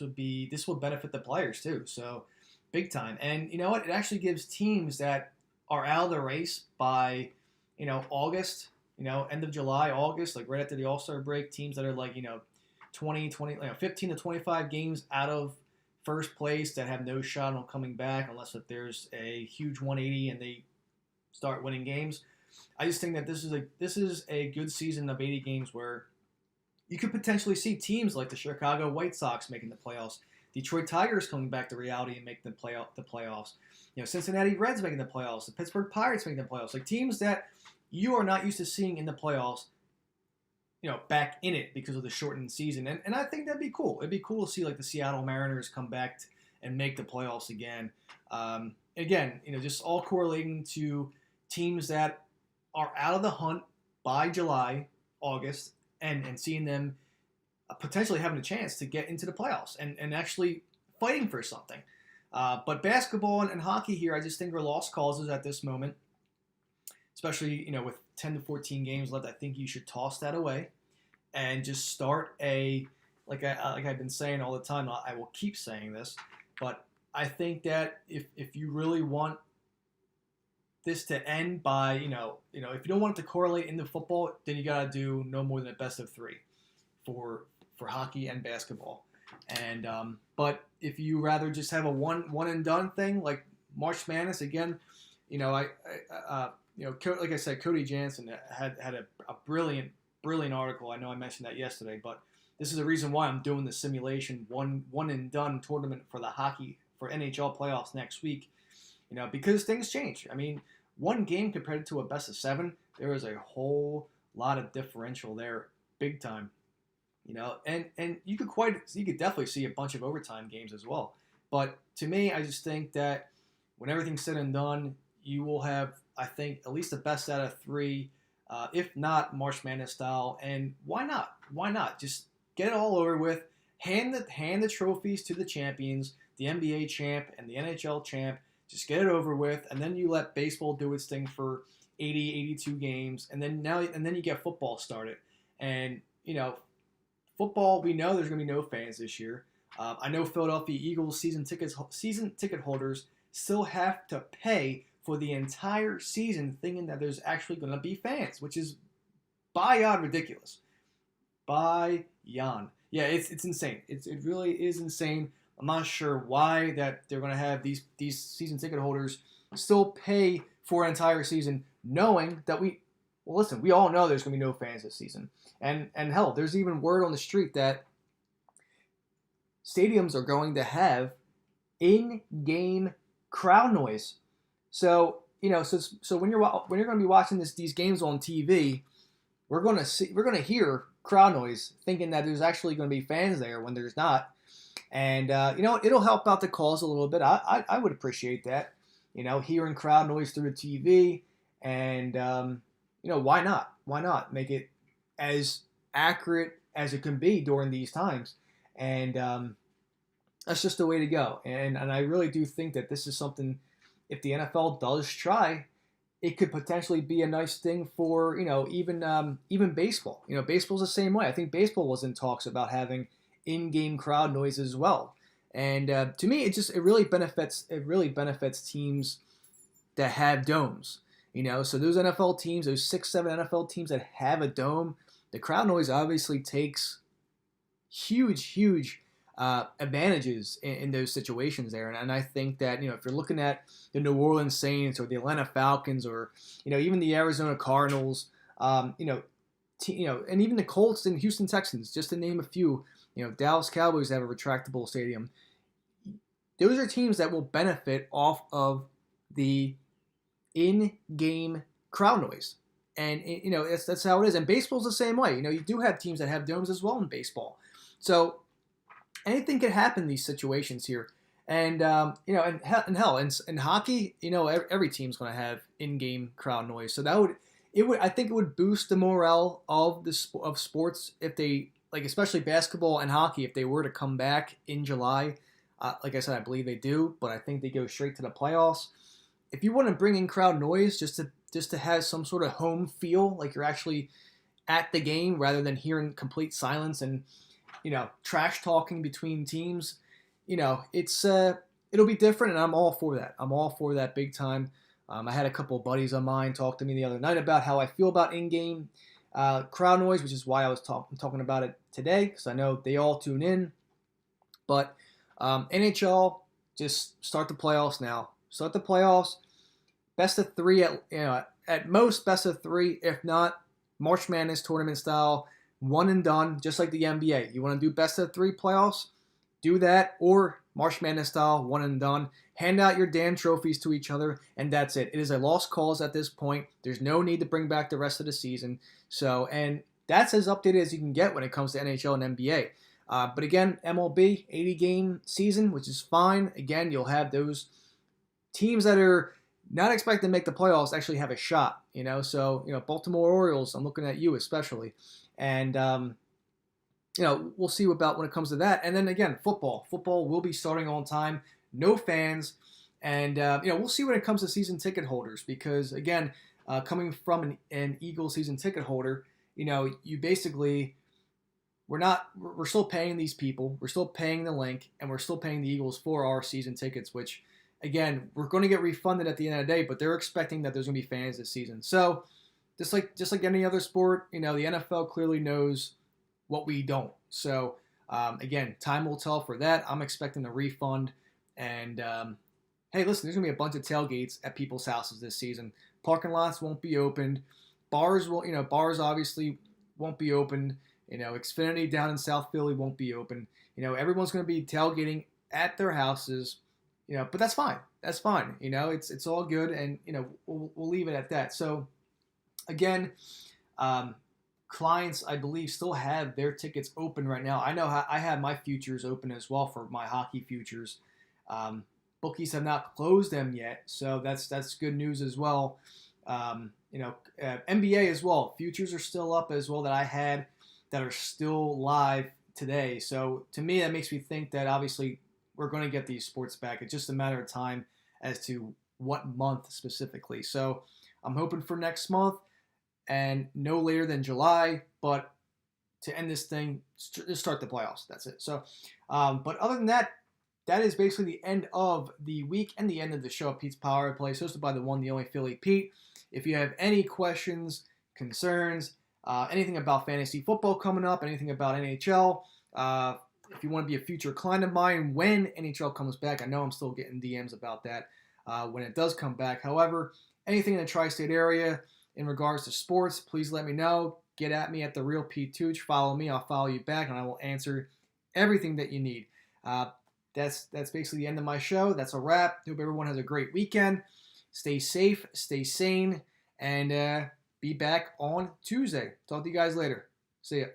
B: will benefit the players too. So big time. And you know what? It actually gives teams that are out of the race by August, end of July, August, like right after the All-Star break, teams that are like 20, 15 to 25 games out of first place that have no shot on coming back unless if there's a huge 180 and they start winning games. I just think that this is a good season of 80 games where you could potentially see teams like the Chicago White Sox making the playoffs, Detroit Tigers coming back to reality and making the playoffs, Cincinnati Reds making the playoffs, the Pittsburgh Pirates making the playoffs, like teams that you are not used to seeing in the playoffs, back in it because of the shortened season, and I think that'd be cool. It'd be cool to see like the Seattle Mariners come back and make the playoffs again. Again, just all correlating to teams that are out of the hunt by July, August, and seeing them potentially having a chance to get into the playoffs and actually fighting for something. But basketball and hockey here, I just think are lost causes at this moment, especially, with 10 to 14 games left. I think you should toss that away and just start like I've been saying all the time, I will keep saying this, but I think that if you really want this to end by, if you don't want it to correlate into football, then you got to do no more than a best of 3 for hockey and basketball. And but if you rather just have a one and done thing like March Madness again, like I said, Cody Jansen had a brilliant article. I know I mentioned that yesterday, but this is the reason why I'm doing the simulation one and done tournament for NHL playoffs next week. Because things change. I mean, one game compared to a best of 7, there is a whole lot of differential there, big time. And you could definitely see a bunch of overtime games as well. But to me, I just think that when everything's said and done, you will have, I think, at least the best out of 3, if not March Madness style. And why not? Why not? Just get it all over with. Hand the trophies to the champions, the NBA champ and the NHL champ. Just get it over with, and then you let baseball do its thing for 80, 82 games, and then you get football started. And football, we know there's going to be no fans this year. I know Philadelphia Eagles season ticket holders still have to pay for the entire season, thinking that there's actually going to be fans, which is beyond ridiculous. Beyond. Yeah, it's insane. It really is insane. I'm not sure why that they're going to have these season ticket holders still pay for an entire season, knowing that we all know there's going to be no fans this season. And hell, there's even word on the street that stadiums are going to have in-game crowd noise. So when you're going to be watching these games on TV, we're going to hear crowd noise, thinking that there's actually going to be fans there when there's not. And, it'll help out the cause a little bit. I would appreciate that, hearing crowd noise through the TV. And, why not? Why not make it as accurate as it can be during these times? And that's just the way to go. And I really do think that this is something, if the NFL does try, it could potentially be a nice thing for, even baseball. Baseball's the same way. I think baseball was in talks about having in-game crowd noise as well. And to me, it really benefits teams that have domes. So those NFL teams, those 6-7 NFL teams that have a dome, the crowd noise obviously takes huge advantages in those situations there. And I think that, if you're looking at the New Orleans Saints or the Atlanta Falcons or, even the Arizona Cardinals, and even the Colts and Houston Texans, just to name a few, Dallas Cowboys have a retractable stadium. Those are teams that will benefit off of the in-game crowd noise. And, that's how it is. And baseball's the same way. You do have teams that have domes as well in baseball. So anything can happen in these situations here. And, in hockey, every team's going to have in-game crowd noise. So I think it would boost the morale of sports if they, especially basketball and hockey, if they were to come back in July. Like I said, I believe they do, but I think they go straight to the playoffs. If you want to bring in crowd noise just to have some sort of home feel, like you're actually at the game rather than hearing complete silence and, trash talking between teams, it'll be different, and I'm all for that. I'm all for that big time. I had a couple of buddies of mine talk to me the other night about how I feel about in-game crowd noise, which is why I was talking about it today, because I know they all tune in. But NHL, just start the playoffs now. Start the playoffs. Best of three at most best of three, if not March Madness tournament style, one and done, just like the NBA. You want to do best of three playoffs? Do that, or March Madness style, one and done. Hand out your damn trophies to each other, and that's it. It is a lost cause at this point. There's no need to bring back the rest of the season. So, and that's as updated as you can get when it comes to NHL and NBA. But again, MLB, 80-game season, which is fine. Again, you'll have those teams that are not expected to make the playoffs actually have a shot. So, Baltimore Orioles, I'm looking at you especially. And, we'll see about when it comes to that. And then again, football. Football will be starting on time. No fans. And, we'll see when it comes to season ticket holders. Because, again, coming from an Eagles season ticket holder, you basically, we're still paying these people. We're still paying the link. And we're still paying the Eagles for our season tickets, which, again, we're going to get refunded at the end of the day. But they're expecting that there's going to be fans this season. So, just like any other sport, the NFL clearly knows what we don't. So, again, time will tell for that. I'm expecting a refund. And, hey, listen, there's going to be a bunch of tailgates at people's houses this season. Parking lots won't be opened. Bars obviously won't be opened. Xfinity down in South Philly won't be open. Everyone's going to be tailgating at their houses. But that's fine. That's fine. It's all good. And, we'll leave it at that. So, again, clients, I believe, still have their tickets open right now. I know I have my futures open as well for my hockey futures. Bookies have not closed them yet, so that's good news as well. NBA as well. Futures are still up as well that I had that are still live today. So to me, that makes me think that obviously we're going to get these sports back. It's just a matter of time as to what month specifically. So I'm hoping for next month. And no later than July, but to end this thing, just start the playoffs. That's it. So, but other than that, that is basically the end of the week and the end of the show of Pete's Power Play, hosted by the one, the only Philly Pete. If you have any questions, concerns, anything about fantasy football coming up, anything about NHL, if you want to be a future client of mine when NHL comes back, I know I'm still getting DMs about that when it does come back. However, anything in the tri-state area, in regards to sports, please let me know. Get at me at The Real Pete Tooch. Follow me. I'll follow you back, and I will answer everything that you need. That's basically the end of my show. That's a wrap. Hope everyone has a great weekend. Stay safe, stay sane, and be back on Tuesday. Talk to you guys later. See ya.